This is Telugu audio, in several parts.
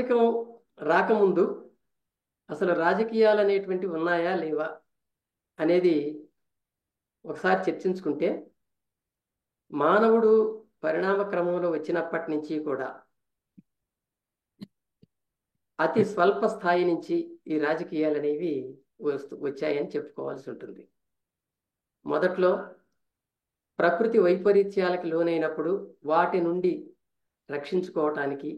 రాజకీయం రాకముందు అసలు రాజకీయాలు అనేటువంటివి ఉన్నాయా లేవా అనేది ఒకసారి చర్చించుకుంటే మానవుడు పరిణామ క్రమంలో వచ్చినప్పటి నుంచి కూడా అతి స్వల్ప స్థాయి నుంచి ఈ రాజకీయాలు అనేవి వచ్చాయని చెప్పుకోవాల్సి ఉంటుంది. మొదట్లో ప్రకృతి వైపరీత్యాలకు లోనైనప్పుడు వాటి నుండి రక్షించుకోవటానికి,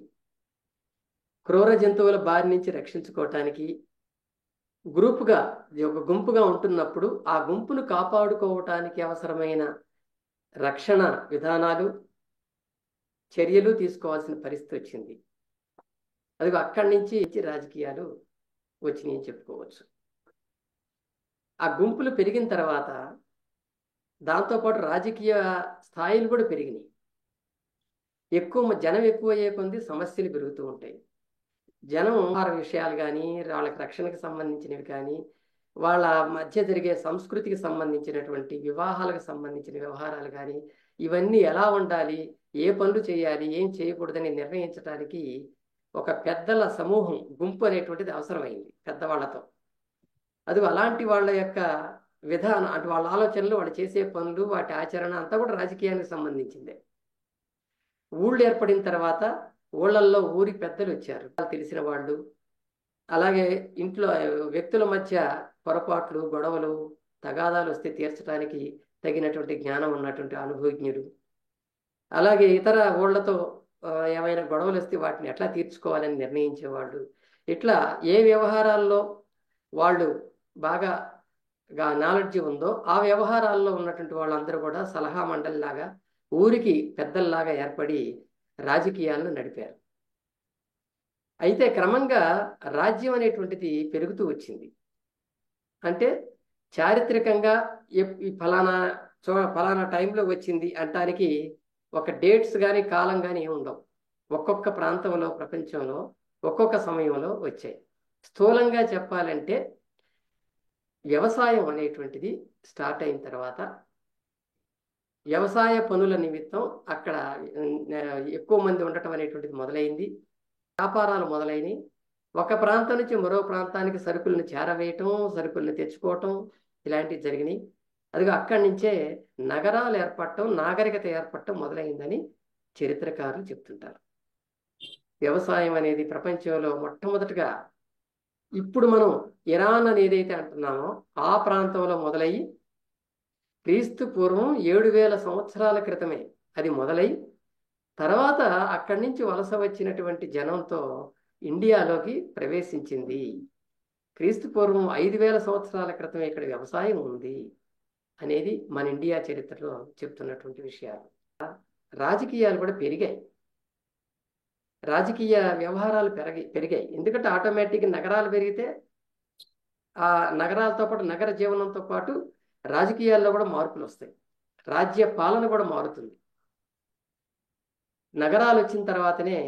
క్రూర జంతువుల బారి నుంచి రక్షించుకోవటానికి గ్రూపుగా ఒక గుంపుగా ఉంటున్నప్పుడు ఆ గుంపును కాపాడుకోవటానికి అవసరమైన రక్షణ విధానాలు, చర్యలు తీసుకోవాల్సిన పరిస్థితి వచ్చింది. అది అక్కడి నుంచి రాజకీయాలు వచ్చినాయి అని చెప్పుకోవచ్చు. ఆ గుంపులు పెరిగిన తర్వాత దాంతోపాటు రాజకీయ స్థాయిలు కూడా పెరిగినాయి. జనం ఎక్కువ అయ్యే కొద్ది సమస్యలు పెరుగుతూ ఉంటాయి. జనం ఆహార విషయాలు కానీ, వాళ్ళకి రక్షణకు సంబంధించినవి కానీ, వాళ్ళ మధ్య జరిగే సంస్కృతికి సంబంధించినటువంటి వివాహాలకు సంబంధించిన వ్యవహారాలు కానీ, ఇవన్నీ ఎలా ఉండాలి, ఏ పనులు చేయాలి, ఏం చేయకూడదని నిర్ణయించడానికి ఒక పెద్దల సమూహం, గుంపు అనేటువంటిది అవసరమైంది పెద్దవాళ్లతో. అది అలాంటి వాళ్ళ యొక్క విధానం, అంటే వాళ్ళ ఆలోచనలు, వాళ్ళు చేసే పనులు, వాటి ఆచరణ అంతా కూడా రాజకీయానికి సంబంధించిందే. ఊళ్ళు ఏర్పడిన తర్వాత ఊళ్ళల్లో ఊరి పెద్దలు వచ్చారు, తెలిసిన వాళ్ళు. అలాగే ఇంట్లో వ్యక్తుల మధ్య పొరపాట్లు, గొడవలు, తగాదాలు వస్తే తీర్చడానికి తగినటువంటి జ్ఞానం ఉన్నటువంటి అనుభవజ్ఞులు. అలాగే ఇతర ఊళ్ళతో ఏమైనా గొడవలు వస్తే వాటిని ఎట్లా తీర్చుకోవాలని నిర్ణయించేవాళ్ళు. ఇట్లా ఏ వ్యవహారాల్లో వాళ్ళు బాగా నాలెడ్జ్ ఉందో ఆ వ్యవహారాల్లో ఉన్నటువంటి వాళ్ళందరూ కూడా సలహా మండలిలాగా, ఊరికి పెద్దల్లాగా ఏర్పడి రాజకీయాలను నడిపారు. అయితే క్రమంగా రాజ్యం అనేటువంటిది పెరుగుతూ వచ్చింది. అంటే చారిత్రకంగా ఈ ఫలానా టైంలో వచ్చింది అంటానికి ఒక డేట్స్ కానీ కాలం కానీ ఏమి ఉండవు. ఒక్కొక్క ప్రాంతంలో, ప్రపంచంలో ఒక్కొక్క సమయంలో వచ్చాయి. స్థూలంగా చెప్పాలంటే వ్యవసాయం అనేటువంటిది స్టార్ట్ అయిన తర్వాత వ్యవసాయ పనుల నిమిత్తం అక్కడ ఎక్కువ మంది ఉండటం అనేటువంటిది మొదలైంది. వ్యాపారాలు మొదలైనవి. ఒక ప్రాంతం నుంచి మరో ప్రాంతానికి సరుకులను చేరవేయటం, సరుకులను తెచ్చుకోవటం, ఇలాంటివి జరిగినాయి. అదిగో అక్కడి నుంచే నగరాలు ఏర్పడటం, నాగరికత ఏర్పడటం మొదలైందని చరిత్రకారులు చెప్తుంటారు. వ్యవసాయం అనేది ప్రపంచంలో మొట్టమొదటిగా ఇప్పుడు మనం ఇరాన్ అని ఏదైతే అంటున్నామో ఆ ప్రాంతంలో మొదలయ్యి క్రీస్తు పూర్వం 7000 సంవత్సరాల క్రితమే అది మొదలై, తర్వాత అక్కడి నుంచి వలస వచ్చినటువంటి జనంతో ఇండియాలోకి ప్రవేశించింది. క్రీస్తు పూర్వం 5000 సంవత్సరాల క్రితమే ఇక్కడ వ్యవసాయం ఉంది అనేది మన ఇండియా చరిత్రలో చెప్తున్నటువంటి విషయాలు. రాజకీయాలు కూడా పెరిగాయి, రాజకీయ వ్యవహారాలు పెరిగాయి. ఎందుకంటే ఆటోమేటిక్గా నగరాలు పెరిగితే ఆ నగరాలతో పాటు, నగర జీవనంతో పాటు రాజకీయాల్లో కూడా మార్పులు వస్తాయి. రాజ్య పాలన కూడా మారుతుంది. నగరాలు వచ్చిన తర్వాతనే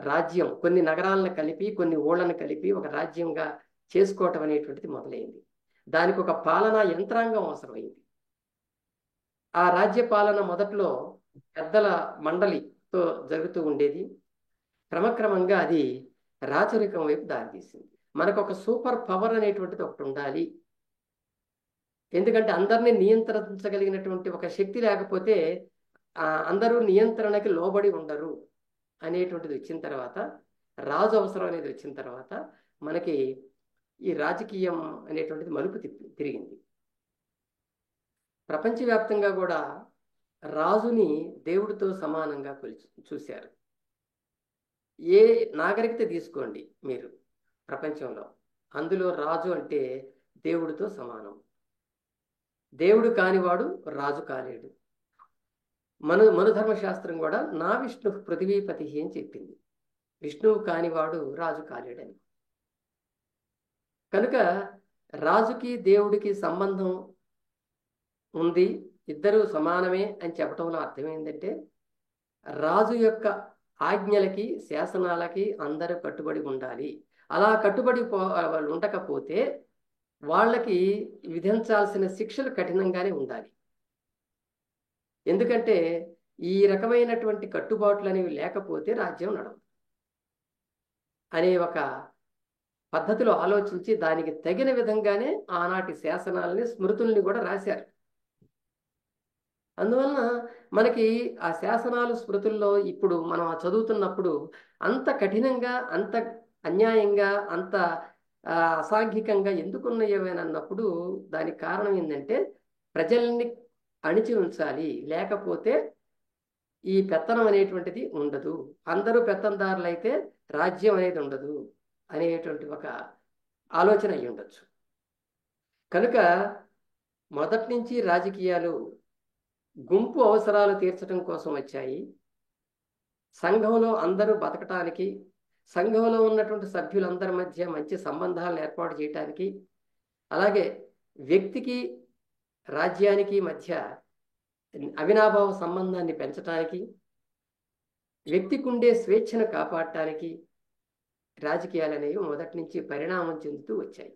రాజ్యం కొన్ని నగరాలను కలిపి, కొన్ని ఊళ్ళను కలిపి ఒక రాజ్యంగా చేసుకోవటం అనేటువంటిది మొదలైంది. దానికి ఒక పాలనా యంత్రాంగం అవసరమైంది. ఆ రాజ్య పాలన మొదట్లో పెద్దల మండలితో జరుగుతూ ఉండేది. క్రమక్రమంగా అది రాచరికం వైపు దారితీసింది. మనకు ఒక సూపర్ పవర్ అనేటువంటిది ఒకటి ఉండాలి. ఎందుకంటే అందరినీ నియంత్రించగలిగినటువంటి ఒక శక్తి లేకపోతే అందరూ నియంత్రణకి లోబడి ఉండరు అనేటువంటిది వచ్చిన తర్వాత, రాజు అవసరం అనేది వచ్చిన తర్వాత మనకి ఈ రాజకీయం అనేటువంటిది మలుపు తిరిగింది. ప్రపంచవ్యాప్తంగా కూడా రాజుని దేవుడితో సమానంగా చూశారు. ఏ నాగరికత తీసుకోండి మీరు ప్రపంచంలో, అందులో రాజు అంటే దేవుడితో సమానం. దేవుడు కానివాడు రాజు కాలేడు. మనుధర్మశాస్త్రం కూడా నా విష్ణు పృథివీపతి అని చెప్పింది. విష్ణువు కానివాడు రాజు కాలేడని. కనుక రాజుకి దేవుడికి సంబంధం ఉంది, ఇద్దరు సమానమే అని చెప్పడంలో అర్థం ఏంటంటే రాజు యొక్క ఆజ్ఞలకి, శాసనాలకి అందరూ కట్టుబడి ఉండాలి. అలా కట్టుబడి ఉండకపోతే వాళ్ళకి విధించాల్సిన శిక్షలు కఠినంగానే ఉండాలి. ఎందుకంటే ఈ రకమైనటువంటి కట్టుబాట్లు అనేవి లేకపోతే రాజ్యం నడవదు. అనే ఒక పద్ధతిలో ఆలోచించి దానికి తగిన విధంగానే ఆనాటి శాసనాలని స్మృతుల్ని కూడా రాశారు. అందువలన మనకి ఆ శాసనాలు స్మృతుల్లో ఇప్పుడు మనం చదువుతున్నప్పుడు అంత కఠినంగా, అంత అన్యాయంగా, అంత అసాంఘికంగా ఎందుకున్నాయన్నప్పుడు దానికి కారణం ఏంటంటే ప్రజల్ని అణిచి ఉంచాలి, లేకపోతే ఈ పెత్తనం అనేటువంటిది ఉండదు, అందరూ పెత్తందారులు అయితే రాజ్యం అనేది ఉండదు అనేటువంటి ఒక ఆలోచన అయి ఉండొచ్చు. కనుక మొదటి నుంచి రాజకీయాలు గుంపు అవసరాలు తీర్చడం కోసం వచ్చాయి. సంఘంలో అందరూ బతకటానికి, సంఘంలో ఉన్నటువంటి సభ్యులందరి మధ్య మంచి సంబంధాలను ఏర్పాటు చేయటానికి, అలాగే వ్యక్తికి రాజ్యానికి మధ్య అవినాభావ సంబంధాన్ని పెంచటానికి, వ్యక్తికి ఉండే స్వేచ్ఛను కాపాడటానికి రాజకీయాలు అనేవి మొదటి నుంచి పరిణామం చెందుతూ వచ్చాయి.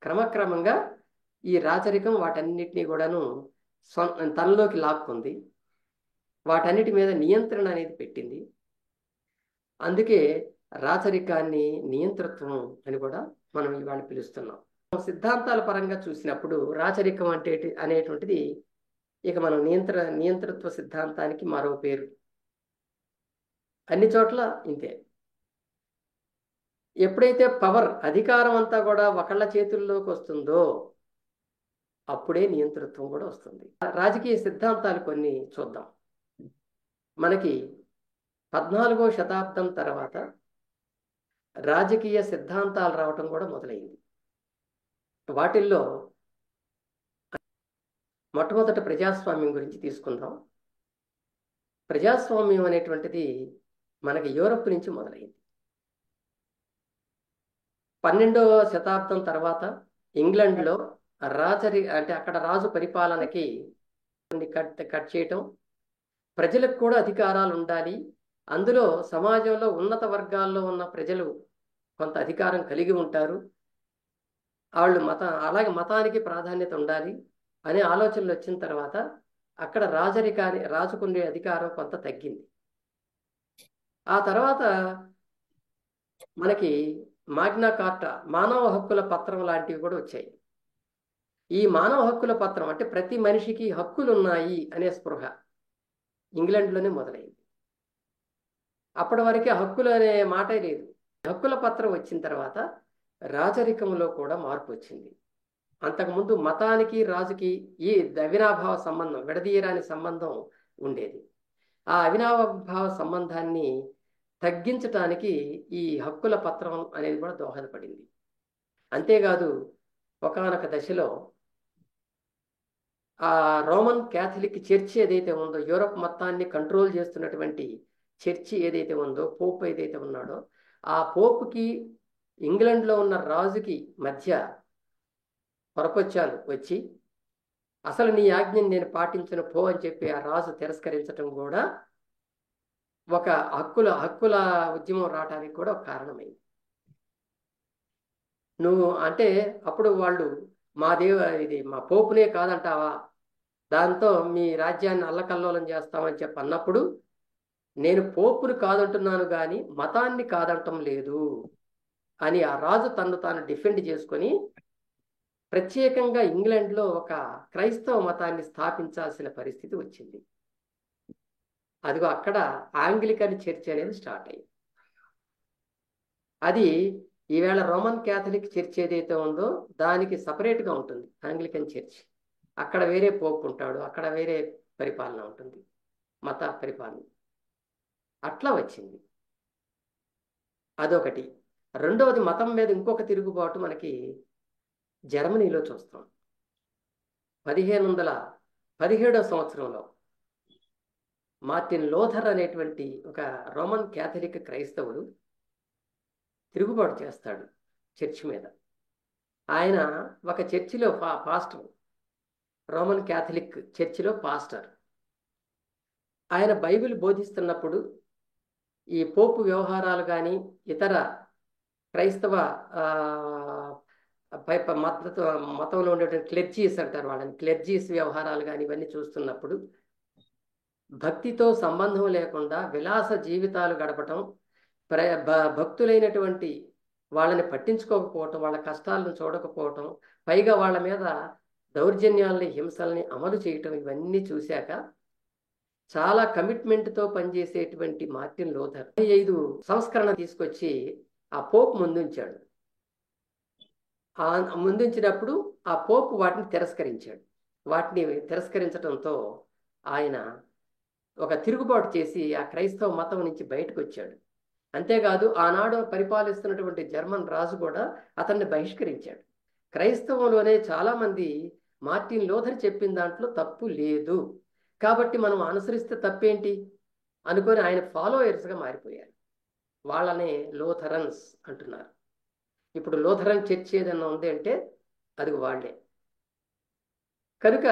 క్రమక్రమంగా ఈ రాచరికం వాటన్నిటినీ కూడాను తనలోకి లాక్కుంది, వాటన్నిటి మీద నియంత్రణ అనేది పెట్టింది. అందుకే రాచరికాన్ని నియంతృత్వం అని కూడా మనం ఇవాళ పిలుస్తున్నాం. సిద్ధాంతాల పరంగా చూసినప్పుడు రాచరికం అంటే అనేటువంటిది ఇక మనం నియంతృత్వ సిద్ధాంతానికి మరో పేరు. అన్ని చోట్ల ఇంతే. ఎప్పుడైతే పవర్, అధికారం అంతా కూడా ఒకళ్ళ చేతుల్లోకి వస్తుందో అప్పుడే నియంతృత్వం కూడా వస్తుంది. రాజకీయ సిద్ధాంతాలు కొన్ని చూద్దాం. మనకి 14వ శతాబ్దం తర్వాత రాజకీయ సిద్ధాంతాలు రావటం కూడా మొదలైంది. వాటిల్లో మొట్టమొదట ప్రజాస్వామ్యం గురించి తీసుకుందాం. ప్రజాస్వామ్యం అనేటువంటిది మనకి యూరప్ నుంచి మొదలైంది. 12వ శతాబ్దం తర్వాత ఇంగ్లాండ్లో అంటే అక్కడ రాజు పరిపాలనకి కట్ చేయటం, ప్రజలకు కూడా అధికారాలు ఉండాలి, అందులో సమాజంలో ఉన్నత వర్గాల్లో ఉన్న ప్రజలు కొంత అధికారం కలిగి ఉంటారు, వాళ్ళు అలాగే మతానికి ప్రాధాన్యత ఉండాలి అనే ఆలోచనలు వచ్చిన తర్వాత అక్కడ రాజుకుండే అధికారం కొంత తగ్గింది. ఆ తర్వాత మనకి మాగ్నా కార్టా, మానవ హక్కుల పత్రం లాంటివి కూడా వచ్చాయి. ఈ మానవ హక్కుల పత్రం అంటే ప్రతి మనిషికి హక్కులు ఉన్నాయి అనే స్పృహ ఇంగ్లాండ్లోనే మొదలైంది. అప్పటి వరకే హక్కులు అనే మాటే లేదు. హక్కుల పత్రం వచ్చిన తర్వాత రాజరికంలో కూడా మార్పు వచ్చింది. అంతకుముందు మతానికి రాజుకి ఈ అవినాభావ సంబంధం, విడదీయరాని సంబంధం ఉండేది. ఆ అవినాభావ సంబంధాన్ని తగ్గించటానికి ఈ హక్కుల పత్రం అనేది కూడా దోహదపడింది. అంతేకాదు ఒకానొక దశలో ఆ రోమన్ క్యాథలిక్ చర్చి ఏదైతే ఉందో, యూరప్ మొత్తాన్ని కంట్రోల్ చేస్తున్నటువంటి చర్చి ఏదైతే ఉందో, పోప్ ఏదైతే ఉన్నాడో, ఆ పోపుకి ఇంగ్లాండ్లో ఉన్న రాజుకి మధ్య పొరపొచ్చాలు వచ్చి అసలు నీ ఆజ్ఞని నేను పాటించను పో అని చెప్పి ఆ రాజు తిరస్కరించడం కూడా ఒక హక్కుల ఉద్యమం రావడానికి కూడా ఒక కారణమైంది. నువ్వు అంటే అప్పుడు వాళ్ళు ఇది మా పోపునే కాదంటావా, దాంతో మీ రాజ్యాన్ని అల్లకల్లోలం చేస్తామని చెప్పి అన్నప్పుడు నేను పోపుని కాదంటున్నాను కానీ మతాన్ని కాదంటం లేదు అని ఆ రాజు తను తాను డిఫెండ్ చేసుకొని ప్రత్యేకంగా ఇంగ్లాండ్లో ఒక క్రైస్తవ మతాన్ని స్థాపించాల్సిన పరిస్థితి వచ్చింది. అదిగో అక్కడ ఆంగ్లికన్ చర్చ్ అనేది స్టార్ట్ అయింది. అది ఈవేళ రోమన్ క్యాథలిక్ చర్చ్ ఏదైతే ఉందో దానికి సపరేట్గా ఉంటుంది ఆంగ్లికన్ చర్చ్. అక్కడ వేరే పోప్ ఉంటాడు, అక్కడ వేరే పరిపాలన ఉంటుంది, మత పరిపాలన. అట్లా వచ్చింది. అదొకటి. రెండవది, మతం మీద ఇంకొక తిరుగుబాటు మనకి జర్మనీలో చూస్తాం. 1517వ సంవత్సరంలో మార్టిన్ లూథర్ అనేటువంటి ఒక రోమన్ క్యాథలిక్ క్రైస్తవుడు తిరుగుబాటు చేస్తాడు చర్చి మీద. ఆయన ఒక చర్చిలో పాస్టర్, రోమన్ క్యాథలిక్ చర్చిలో పాస్టర్. ఆయన బైబిల్ బోధిస్తున్నప్పుడు ఈ పోపు వ్యవహారాలు కానీ ఇతర క్రైస్తవ మతంలో ఉండేటువంటి క్లెర్జీస్ అంటారు వాళ్ళని, క్లెర్జీస్ వ్యవహారాలు కానీ ఇవన్నీ చూస్తున్నప్పుడు భక్తితో సంబంధం లేకుండా విలాస జీవితాలు గడపటం, భక్తులైనటువంటి వాళ్ళని పట్టించుకోకపోవటం, వాళ్ళ కష్టాలను చూడకపోవటం, పైగా వాళ్ళ మీద దౌర్జన్యాలని, హింసల్ని అమలు చేయటం, ఇవన్నీ చూశాక చాలా కమిట్మెంట్తో పనిచేసేటువంటి మార్టిన్ లూథర్ 5 సంస్కరణ తీసుకొచ్చి ఆ పోప్ ముందుంచాడు. ఆ ముందుంచినప్పుడు ఆ పోప్ వాటిని తిరస్కరించాడు. వాటిని తిరస్కరించడంతో ఆయన ఒక తిరుగుబాటు చేసి ఆ క్రైస్తవ మతం నుంచి బయటకు వచ్చాడు. అంతేకాదు ఆనాడు పరిపాలిస్తున్నటువంటి జర్మన్ రాజు కూడా అతన్ని బహిష్కరించాడు. క్రైస్తవంలోనే చాలామంది మార్టిన్ లూథర్ చెప్పిన దాంట్లో తప్పు లేదు, కాబట్టి మనం అనుసరిస్తే తప్పేంటి అనుకొని ఆయన ఫాలోయర్స్గా మారిపోయారు. వాళ్ళనే లూథరన్స్ అంటున్నారు. ఇప్పుడు లూథరన్ చర్చ్ ఏదన్నా ఉంది అంటే అది వాళ్ళే. కనుక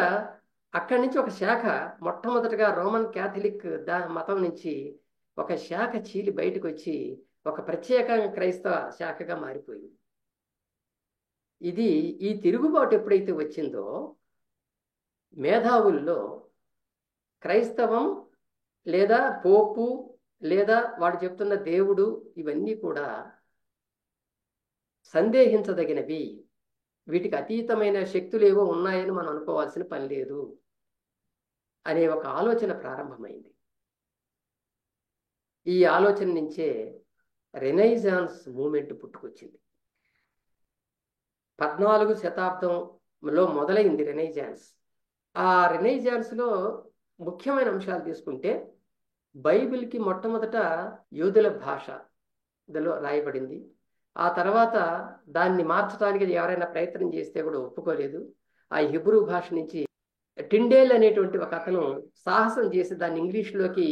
అక్కడి నుంచి ఒక శాఖ మొట్టమొదటిగా రోమన్ క్యాథలిక్ మతం నుంచి ఒక శాఖ చీలి బయటకు వచ్చి ఒక ప్రత్యేకంగా క్రైస్తవ శాఖగా మారిపోయింది. ఈ తిరుగుబాటు ఎప్పుడైతే వచ్చిందో మేధావుల్లో క్రైస్తవం లేదా పోపు లేదా వాడు చెప్తున్న దేవుడు ఇవన్నీ కూడా సందేహించదగినవి, వీటికి అతీతమైన శక్తులు ఏవో ఉన్నాయని మనం అనుకోవాల్సిన పని లేదు అనే ఒక ఆలోచన ప్రారంభమైంది. ఈ ఆలోచన నుంచే రెనైజాన్స్ మూమెంట్ పుట్టుకొచ్చింది. 14వ శతాబ్దంలో మొదలైంది రెనైజాన్స్. ఆ రెనైజాన్స్లో ముఖ్యమైన అంశాలు తీసుకుంటే బైబిల్కి మొట్టమొదట యూదుల భాషలో రాయబడింది. ఆ తర్వాత దాన్ని మార్చడానికి ఎవరైనా ప్రయత్నం చేస్తే కూడా ఒప్పుకోలేదు. ఆ హిబ్రూ భాష నుంచి టిండేల్ అనేటువంటి ఒక అతను సాహసం చేసి దాన్ని ఇంగ్లీష్లోకి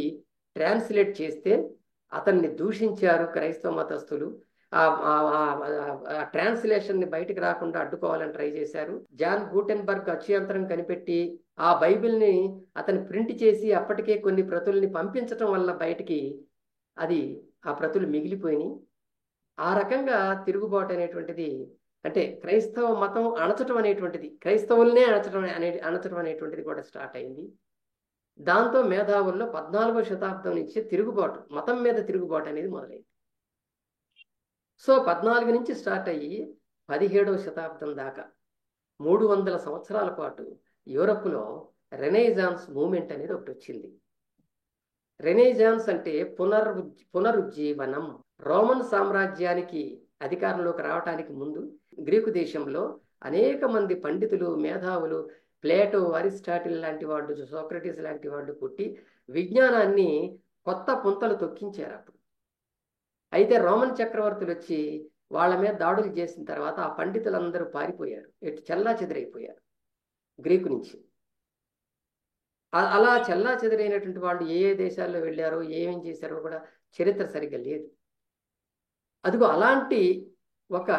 ట్రాన్స్లేట్ చేస్తే అతన్ని దూషించారు క్రైస్తవ మతస్థులు. ఆ ట్రాన్స్లేషన్ని బయటకు రాకుండా అడ్డుకోవాలని ట్రై చేశారు. జాన్ గూటెన్బర్గ్ అత్యంతరం కనిపెట్టి ఆ బైబిల్ని అతను ప్రింట్ చేసి అప్పటికే కొన్ని ప్రతుల్ని పంపించటం వల్ల బయటికి ఆ ప్రతులు మిగిలిపోయినాయి. ఆ రకంగా తిరుగుబాటు అనేటువంటిది, అంటే క్రైస్తవ మతం అణచటం అనేటువంటిది, క్రైస్తవుల్నే అణచటం అనేటువంటిది కూడా స్టార్ట్ అయింది. దాంతో మేధావుల్లో 14వ శతాబ్దం నుంచి తిరుగుబాటు, మతం మీద తిరుగుబాటు అనేది మొదలైంది. సో 14 నుంచి స్టార్ట్ అయ్యి 17వ శతాబ్దం దాకా 300 సంవత్సరాల పాటు యూరప్లో రెనైజాన్స్ మూమెంట్ అనేది ఒకటి వచ్చింది. రెనైజాన్స్ అంటే పునరుజ్జీవనం. రోమన్ సామ్రాజ్యానికి అధికారంలోకి రావడానికి ముందు గ్రీకు దేశంలో అనేక మంది పండితులు, మేధావులు, ప్లేటో, అరిస్టాటిల్ లాంటి వాళ్ళు, సోక్రటీస్ లాంటి వాళ్ళు పుట్టి విజ్ఞానాన్ని కొత్త పుంతలు తొక్కించారు అప్పుడు. అయితే రోమన్ చక్రవర్తులు వచ్చి వాళ్ళ మీద దాడులు చేసిన తర్వాత ఆ పండితులందరూ పారిపోయారు, చెల్లా చెదిరైపోయారు గ్రీకు నుంచి. అలా చెల్లా చెదిరైనటువంటి వాళ్ళు ఏ దేశాల్లో వెళ్ళారో, ఏమేం చేశారో కూడా చరిత్ర సరిగ్గా లేదు. అదిగో అలాంటి ఒక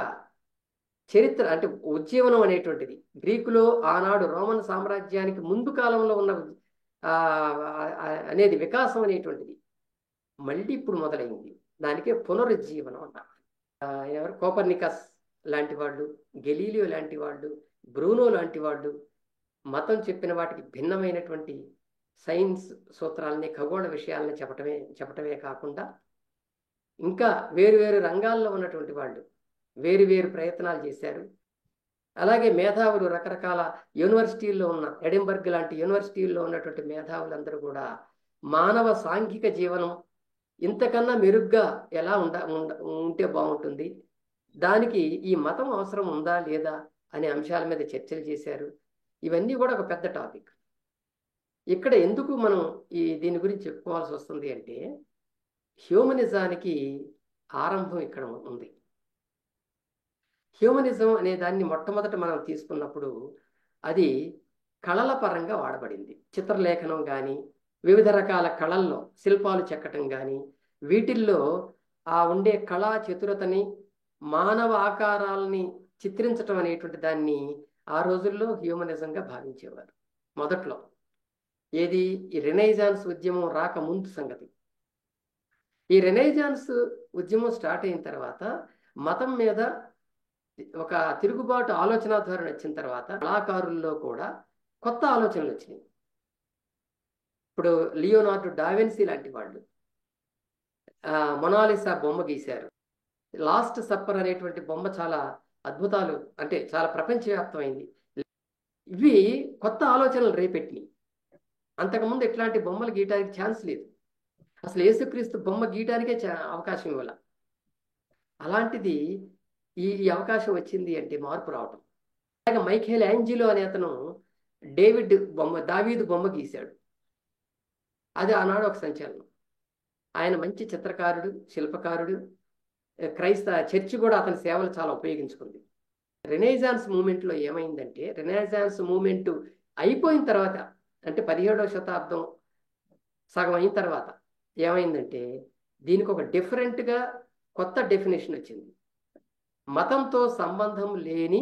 చరిత్ర, అంటే ఉజ్జీవనం అనేటువంటిది గ్రీకులో ఆనాడు రోమన్ సామ్రాజ్యానికి ముందు కాలంలో ఉన్న అనేది వికాసం అనేటువంటిది మళ్ళీ ఇప్పుడు మొదలైంది. దానికే పునరుజ్జీవనం అన్నారు. ఎవరు కోపర్నికస్ లాంటి వాళ్ళు, గెలీలియో లాంటి వాళ్ళు, బ్రూనో లాంటి వాళ్ళు మతం చెప్పిన వాటికి భిన్నమైనటువంటి సైన్స్ సూత్రాలని, ఖగోళ విషయాలని చెప్పటమే కాకుండా ఇంకా వేరు రంగాల్లో ఉన్నటువంటి వాళ్ళు వేరు ప్రయత్నాలు చేశారు. అలాగే మేధావులు రకరకాల యూనివర్సిటీల్లో ఉన్న, ఎడింబర్గ్ లాంటి యూనివర్సిటీల్లో ఉన్నటువంటి మేధావులందరూ కూడా మానవ సాంఘిక జీవనం ఇంతకన్నా మెరుగ్గా ఎలా ఉంటే బాగుంటుంది, దానికి ఈ మతం అవసరం ఉందా లేదా అనే అంశాల మీద చర్చలు చేశారు. ఇవన్నీ కూడా ఒక పెద్ద టాపిక్. ఇక్కడ ఎందుకు మనం దీని గురించి చెప్పుకోవాల్సి వస్తుంది అంటే, హ్యూమనిజానికి ఆరంభం ఇక్కడ ఉంది. హ్యూమనిజం అనే దాన్ని మొట్టమొదట మనం తీసుకున్నప్పుడు అది కళల పరంగా వాడబడింది. చిత్రలేఖనం కానీ, వివిధ రకాల కళల్లో శిల్పాలు చెక్కటం కానీ, వీటిల్లో ఉండే కళా చతురతని, మానవ ఆకారాలని చిత్రించటం అనేటువంటి దాన్ని ఆ రోజుల్లో హ్యూమనిజంగా భావించేవారు. మొదట్లో ఈ రెనైజాన్స్ ఉద్యమం రాకముందు సంగతి. ఈ రెనైజాన్స్ ఉద్యమం స్టార్ట్ అయిన తర్వాత మతం మీద ఒక తిరుగుబాటు ఆలోచన ధోరణి వచ్చిన తర్వాత కళాకారుల్లో కూడా కొత్త ఆలోచనలు వచ్చినాయి. ఇప్పుడు లియోనార్డో డావిన్సీ లాంటి వాళ్ళు, మొనాలిసా బొమ్మ గీశారు. లాస్ట్ సప్పర్ అనేటువంటి బొమ్మ చాలా అద్భుతాలు, అంటే చాలా ప్రపంచవ్యాప్తమైంది. ఇవి కొత్త ఆలోచనలు రేపెట్టినాయి. అంతకుముందు ఇట్లాంటి బొమ్మలు గీయడానికి ఛాన్స్ లేదు. అసలు యేసుక్రీస్తు బొమ్మ గీయడానికే అవకాశం ఇవ్వాల. అలాంటిది ఈ అవకాశం వచ్చింది అంటే మార్పు రావటం. అలాగే మైఖేల్ యాంజిలో అనే అతను దావీదు బొమ్మ గీశాడు. అది ఆనాడు ఒక సంచలనం. ఆయన మంచి చిత్రకారుడు, శిల్పకారుడు. చర్చి కూడా అతని సేవలు చాలా ఉపయోగించుకుంది. రెనేసాన్స్ మూమెంట్లో ఏమైందంటే, రెనేసాన్స్ మూమెంట్ అయిపోయిన తర్వాత, అంటే 17వ శతాబ్దం సగం అయిన తర్వాత ఏమైందంటే, దీనికి ఒక డిఫరెంట్గా కొత్త డెఫినేషన్ వచ్చింది. మతంతో సంబంధం లేని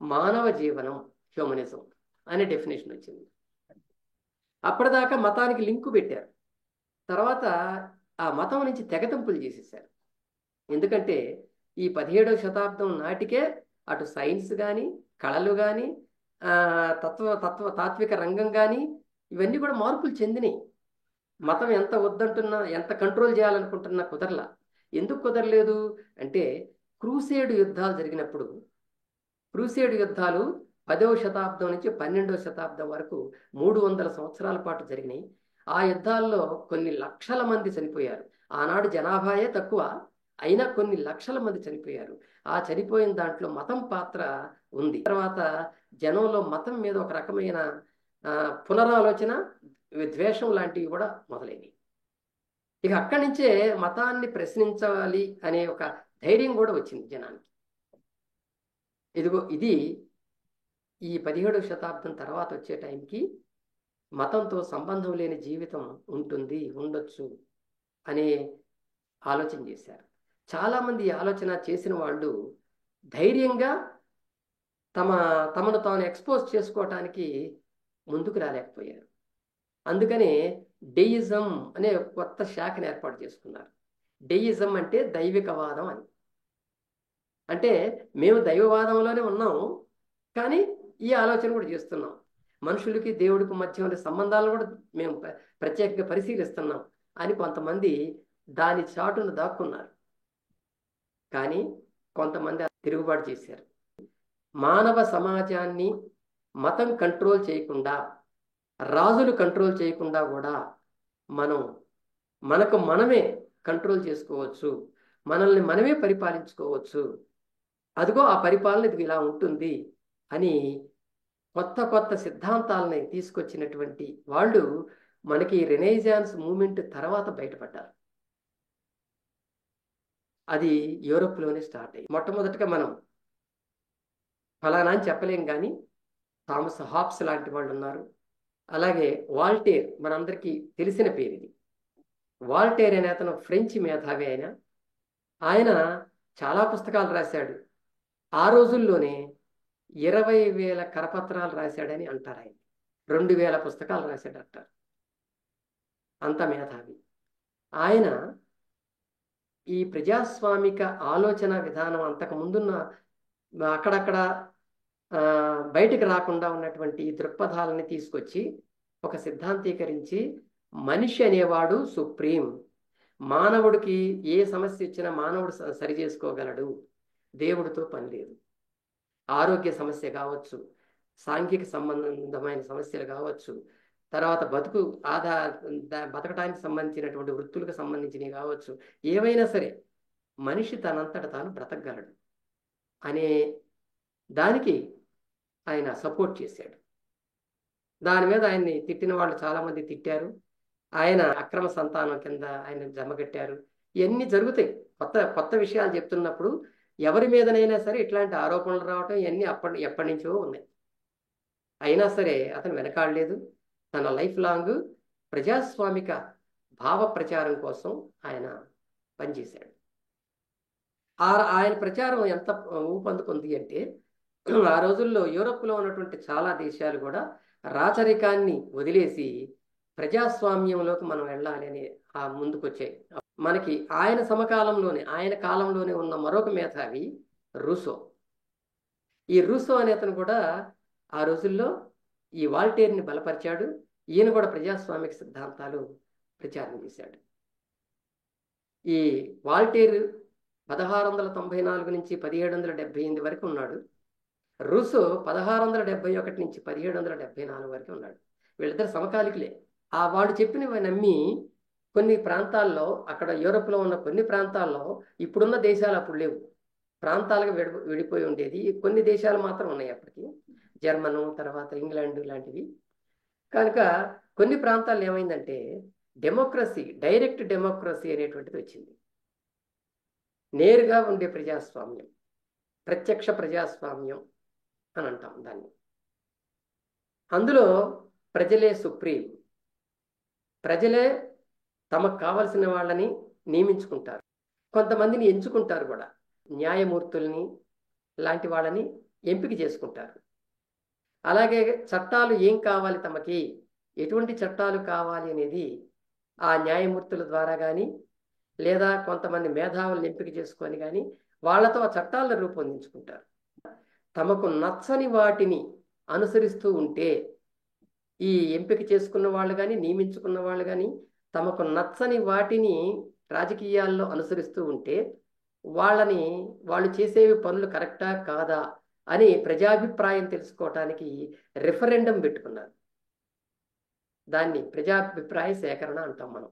మానవ జీవనం, హ్యూమనిజం అనే డెఫినేషన్ వచ్చింది. అప్పటిదాకా మతానికి లింకు పెట్టారు, తర్వాత ఆ మతం నుంచి తెగతింపులు చేసేసారు. ఎందుకంటే ఈ 17వ శతాబ్దం నాటికే అటు సైన్స్ కానీ, కళలు కానీ, తాత్విక రంగం కానీ ఇవన్నీ కూడా మార్పులు చెందినాయి. మతం ఎంత వద్దంటున్నా, ఎంత కంట్రోల్ చేయాలనుకుంటున్నా కుదరలా. ఎందుకు కుదరలేదు అంటే, క్రూసేడ్ యుద్ధాలు జరిగినప్పుడు, క్రూసేడ్ యుద్ధాలు 10వ శతాబ్దం నుంచి 12వ శతాబ్దం వరకు 300 సంవత్సరాల పాటు జరిగినాయి. ఆ యుద్ధాల్లో కొన్ని లక్షల మంది చనిపోయారు. ఆనాడు జనాభాయే తక్కువ, అయినా కొన్ని లక్షల మంది చనిపోయారు. ఆ చనిపోయిన దాంట్లో మతం పాత్ర ఉంది. తర్వాత జనంలో మతం మీద ఒక రకమైన పునరాలోచన, ద్వేషం లాంటివి కూడా మొదలైనవి. ఇక అక్కడి నుంచే మతాన్ని ప్రశ్నించాలి అనే ఒక ధైర్యం కూడా వచ్చింది జనానికి. ఇది ఈ 17వ శతాబ్దం తర్వాత వచ్చే టైంకి మతంతో సంబంధం లేని జీవితం ఉండొచ్చు అనే ఆలోచన చేశారు. చాలామంది ఆలోచన చేసిన వాళ్ళు ధైర్యంగా తమను తాను ఎక్స్పోజ్ చేసుకోవటానికి ముందుకు రాలేకపోయారు. అందుకనే డెయిజం అనే కొత్త శాఖను ఏర్పాటు చేసుకున్నారు. డెయిజం అంటే దైవికవాదం అని. అంటే మేము దైవవాదంలోనే ఉన్నాం, కానీ ఈ ఆలోచన కూడా చేస్తున్నాం. మనుషులకి దేవుడికి మధ్య ఉండే సంబంధాలను కూడా మేము ప్రత్యేకంగా పరిశీలిస్తున్నాం అని కొంతమంది దాని చాటును దాక్కున్నారు. కానీ కొంతమంది తిరుగుబాటు చేశారు. మానవ సమాజాన్ని మతం కంట్రోల్ చేయకుండా, రాజులు కంట్రోల్ చేయకుండా కూడా మనకు మనమే కంట్రోల్ చేసుకోవచ్చు, మనల్ని మనమే పరిపాలించుకోవచ్చు, అదిగో ఆ పరిపాలన ఇది ఇలా ఉంటుంది అని కొత్త సిద్ధాంతాలని తీసుకొచ్చినటువంటి వాళ్ళు మనకి రెనైజాన్స్ మూమెంట్ తర్వాత బయటపడ్డారు. అది యూరోప్లోనే స్టార్ట్ అయ్యి, మొట్టమొదటిగా మనం ఫలానా అని చెప్పలేం, కానీ థామస్ హాబ్స్ లాంటి వాళ్ళు ఉన్నారు. అలాగే వాల్టేర్, మనందరికీ తెలిసిన పేరు ఇది. వాల్టేర్ అనే అతను ఫ్రెంచ్ మేధావి. ఆయన చాలా పుస్తకాలు రాశాడు. ఆ రోజుల్లోనే 20,000 కరపత్రాలు రాశాడని అంటారు. ఆయన 2,000 పుస్తకాలు రాశాడు అంటారు. అంత మేధావి ఆయన. ఈ ప్రజాస్వామిక ఆలోచన విధానం అంతకు ముందున్న అక్కడక్కడ బయటికి రాకుండా ఉన్నటువంటి దృక్పథాలని తీసుకొచ్చి ఒక సిద్ధాంతీకరించి, మనిషి అనేవాడు సుప్రీం, మానవుడికి ఏ సమస్య వచ్చినా మానవుడు సరి చేసుకోగలడు, దేవుడితో పని లేదు. ఆరోగ్య సమస్య కావచ్చు, సాంఘిక సంబంధమైన సమస్యలు కావచ్చు, తర్వాత బతకటానికి సంబంధించినటువంటి వృత్తులకు సంబంధించినవి కావచ్చు, ఏవైనా సరే మనిషి తనంతట తాను బ్రతకగలడు అనే దానికి ఆయన సపోర్ట్ చేశాడు. దాని మీద ఆయన్ని తిట్టిన వాళ్ళు చాలామంది తిట్టారు. ఆయన అక్రమ సంతానం కింద ఆయన జమగట్టారు. ఇవన్నీ జరుగుతాయి. కొత్త విషయాలు చెప్తున్నప్పుడు ఎవరి మీదనైనా సరే ఇట్లాంటి ఆరోపణలు రావటం ఇవన్నీ ఎప్పటి నుంచో ఉన్నాయి. అయినా సరే అతను వెనకాడలేదు. తన లైఫ్ లాంగ్ ప్రజాస్వామిక భావ ప్రచారం కోసం ఆయన పనిచేశాడు. ఆయన ప్రచారం ఎంత ఊపందుకుంది అంటే, ఆ రోజుల్లో యూరోప్లో ఉన్నటువంటి చాలా దేశాలు కూడా రాచరికాన్ని వదిలేసి ప్రజాస్వామ్యంలోకి మనం వెళ్ళాలి అని ముందుకొచ్చాయి. మనకి ఆయన కాలంలోనే ఉన్న మరొక మేధావి రూసో. ఈ రూసో అనే అతను కూడా ఆ రోజుల్లో ఈ వాల్టేర్ని బలపరిచాడు. ఈయన కూడా ప్రజాస్వామిక సిద్ధాంతాలు ప్రచారం చేశాడు. ఈ వాల్టేరు 1694 నుంచి 1778 వరకు ఉన్నాడు. రూసో 1671 నుంచి 1774 వరకు ఉన్నాడు. వీళ్ళిద్దరు సమకాలికులే. వాడు చెప్పినవి నమ్మి కొన్ని ప్రాంతాల్లో, అక్కడ యూరోప్లో ఉన్న కొన్ని ప్రాంతాల్లో ఇప్పుడున్న దేశాలు అప్పుడు లేవు, ప్రాంతాలుగా విడిపోయి ఉండేది. కొన్ని దేశాలు మాత్రం ఉన్నాయి అప్పటికి, జర్మను, తర్వాత ఇంగ్లాండ్ లాంటివి. కనుక కొన్ని ప్రాంతాల్లో ఏమైందంటే డెమోక్రసీ, డైరెక్ట్ డెమోక్రసీ అనేటువంటిది వచ్చింది. నేరుగా ఉండే ప్రజాస్వామ్యం, ప్రత్యక్ష ప్రజాస్వామ్యం అని అంటాం దాన్ని. అందులో ప్రజలే సుప్రీం, ప్రజలే తమకు కావలసిన వాళ్ళని నియమించుకుంటారు, కొంతమందిని ఎంచుకుంటారు కూడా, న్యాయమూర్తుల్ని లాంటి వాళ్ళని ఎంపిక చేసుకుంటారు. అలాగే చట్టాలు ఏం కావాలి, తమకి ఎటువంటి చట్టాలు కావాలి అనేది ఆ న్యాయమూర్తుల ద్వారా కానీ, లేదా కొంతమంది మేధావులను ఎంపిక చేసుకొని కానీ వాళ్ళతో ఆ చట్టాలను రూపొందించుకుంటారు. తమకు నచ్చని వాటిని అనుసరిస్తూ ఉంటే, ఈ ఎంపిక చేసుకున్న వాళ్ళు కానీ, నియమించుకున్న వాళ్ళు కానీ తమకు నచ్చని వాటిని రాజకీయాల్లో అనుసరిస్తూ ఉంటే, వాళ్ళు చేసేవి పనులు కరెక్టా కాదా అని ప్రజాభిప్రాయం తెలుసుకోవటానికి రెఫరెండం పెట్టుకున్నారు. దాన్ని ప్రజాభిప్రాయ సేకరణ అంటాం మనం.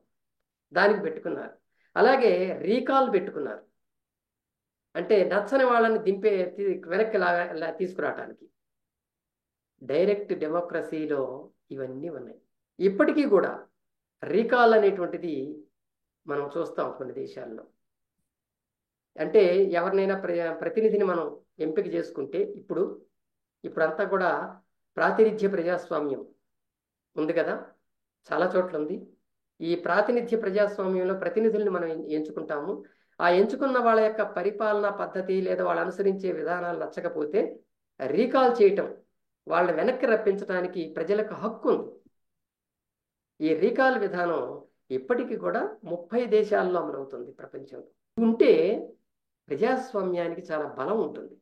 దానికి పెట్టుకున్నారు. అలాగే రీకాల్ పెట్టుకున్నారు, అంటే నచ్చని వాళ్ళని వెనక్కి తీసుకురావటానికి. డైరెక్ట్ డెమోక్రసీలో ఇవన్నీ ఉన్నాయి. ఇప్పటికీ కూడా రీకాల్ అనేటువంటిది మనం చూస్తాం కొన్ని దేశాల్లో. అంటే ఎవరినైనా ప్రతినిధిని మనం ఎంపిక చేసుకుంటే, ఇప్పుడంతా కూడా ప్రాతినిధ్య ప్రజాస్వామ్యం ఉంది కదా, చాలా చోట్ల ఉంది. ఈ ప్రాతినిధ్య ప్రజాస్వామ్యంలో ప్రతినిధుల్ని మనం ఎంచుకుంటాము. ఆ ఎంచుకున్న వాళ్ళ యొక్క పరిపాలనా పద్ధతి లేదా వాళ్ళు అనుసరించే విధానాలు నచ్చకపోతే రీకాల్ చేయటం, వాళ్ళని వెనక్కి రప్పించడానికి ప్రజలకు హక్కు ఉంది. ఈ రీకాల్ విధానం ఇప్పటికీ కూడా 30 దేశాల్లో అమలవుతుంది ప్రపంచంలో. ఉంటే ప్రజాస్వామ్యానికి చాలా బలం ఉంటుంది.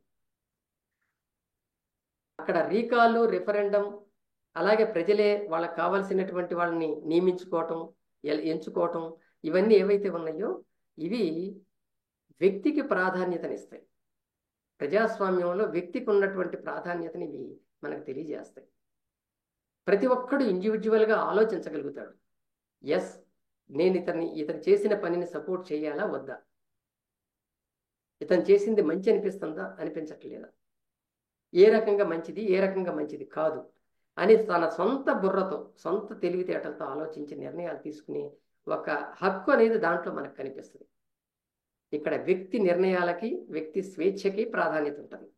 అక్కడ రీకాలు, రెఫరెండం, అలాగే ప్రజలే వాళ్ళకి కావాల్సినటువంటి వాళ్ళని నియమించుకోవటం, ఎంచుకోవటం, ఇవన్నీ ఏవైతే ఉన్నాయో ఇవి వ్యక్తికి ప్రాధాన్యతనిస్తాయి. ప్రజాస్వామ్యంలో వ్యక్తికి ఉన్నటువంటి ప్రాధాన్యతని ఇవి మనకు తెలియజేస్తాయి. ప్రతి ఒక్కడు ఇండివిజువల్గా ఆలోచించగలుగుతాడు. ఎస్, నేను ఇతను చేసిన పనిని సపోర్ట్ చేయాలా వద్దా, ఇతను చేసింది మంచి అనిపిస్తుందా అనిపించట్లేదా, ఏ రకంగా మంచిది ఏ రకంగా మంచిది కాదు అని తన సొంత బుర్రతో, సొంత తెలివితేటలతో ఆలోచించి నిర్ణయాలు తీసుకునే ఒక హక్కు అనేది దాంట్లో మనకు కనిపిస్తుంది. ఇక్కడ వ్యక్తి నిర్ణయాలకి, వ్యక్తి స్వేచ్ఛకి ప్రాధాన్యత ఉంటుంది.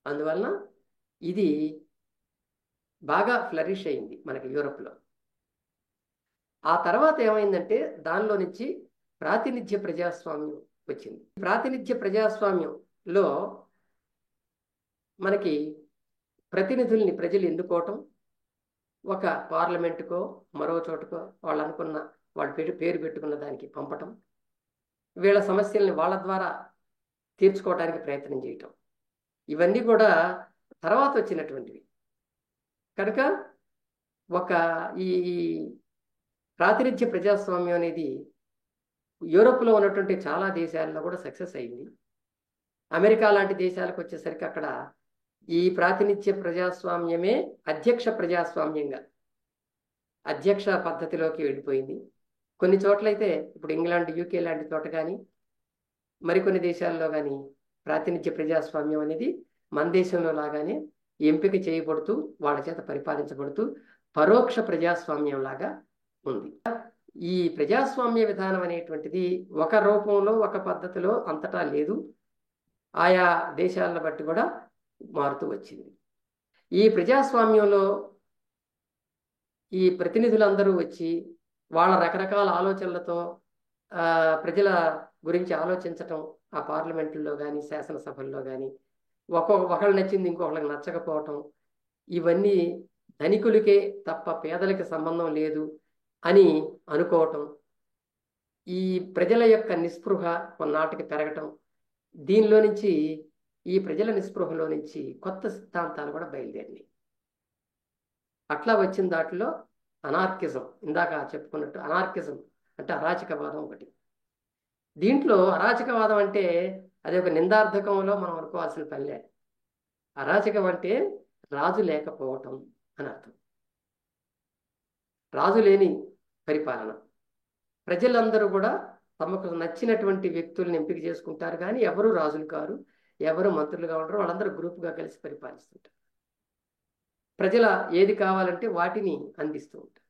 అందువలన ఇది బాగా ఫ్లరిష్ అయింది మనకి యూరోప్లో. ఆ తర్వాత ఏమైందంటే దానిలో నుంచి ప్రాతినిధ్య ప్రజాస్వామ్యం వచ్చింది. ప్రాతినిధ్య ప్రజాస్వామ్యంలో మనకి ప్రతినిధుల్ని ప్రజలు ఎన్నుకోవటం, ఒక పార్లమెంటుకో మరో చోటుకో వాళ్ళ పేరు పెట్టుకున్న దానికి పంపటం, వీళ్ళ సమస్యల్ని వాళ్ళ ద్వారా తీర్చుకోవడానికి ప్రయత్నం చేయటం, ఇవన్నీ కూడా తర్వాత వచ్చినటువంటివి. కనుక ఈ ప్రాతినిధ్య ప్రజాస్వామ్యం అనేది యూరోప్లో ఉన్నటువంటి చాలా దేశాల్లో కూడా సక్సెస్ అయింది. అమెరికా లాంటి దేశాలకు వచ్చేసరికి అక్కడ ఈ ప్రాతినిధ్య ప్రజాస్వామ్యమే అధ్యక్ష ప్రజాస్వామ్యంగా, అధ్యక్ష పద్ధతిలోకి వెళ్ళిపోయింది. కొన్ని చోట్లయితే ఇప్పుడు ఇంగ్లాండ్, యూకే లాంటి చోట కానీ, మరికొన్ని దేశాల్లో కానీ ప్రాతినిధ్య ప్రజాస్వామ్యం అనేది మన దేశంలో లాగానే ఎంపిక చేయబడుతూ వాళ్ళ చేత పరిపాలించబడుతూ పరోక్ష ప్రజాస్వామ్యం లాగా ఉంది. ఈ ప్రజాస్వామ్య విధానం అనేటువంటిది ఒక రూపంలో, ఒక పద్ధతిలో అంతటా లేదు, ఆయా దేశాలను బట్టి కూడా మారుతూ వచ్చింది. ఈ ప్రజాస్వామ్యంలో ఈ ప్రతినిధులందరూ వచ్చి వాళ్ళ రకరకాల ఆలోచనలతో ప్రజల గురించి ఆలోచించటం, ఆ పార్లమెంటుల్లో కానీ శాసనసభల్లో కానీ ఒకళ్ళు నచ్చింది ఇంకొకళ్ళకి నచ్చకపోవటం, ఇవన్నీ ధనికులకే తప్ప పేదలకి సంబంధం లేదు అని అనుకోవటం, ఈ ప్రజల యొక్క నిస్పృహ కొన్నాటికి పెరగటం, దీనిలో నుంచి, ఈ ప్రజల నిస్పృహలో నుంచి కొత్త సిద్ధాంతాలు కూడా బయలుదేరినాయి. అట్లా వచ్చిన దాంట్లో అనార్కిజం, ఇందాక చెప్పుకున్నట్టు అనార్కిజం అంటే అరాచకవాదం ఒకటి. దీంట్లో అరాచకవాదం అంటే అది ఒక నిందార్థకంలో మనం అనుకోవాల్సిన పనిలే. అరాచకం అంటే రాజు లేకపోవటం అని అర్థం. రాజు లేని పరిపాలన. ప్రజలందరూ కూడా తమకు నచ్చినటువంటి వ్యక్తులను ఎంపిక చేసుకుంటారు, కానీ ఎవరు రాజులు కారు, ఎవరు మంత్రులుగా ఉండరు, వాళ్ళందరూ గ్రూప్గా కలిసి పరిపాలిస్తుంటారు. ప్రజల ఏది కావాలంటే వాటిని అందిస్తూ ఉంటారు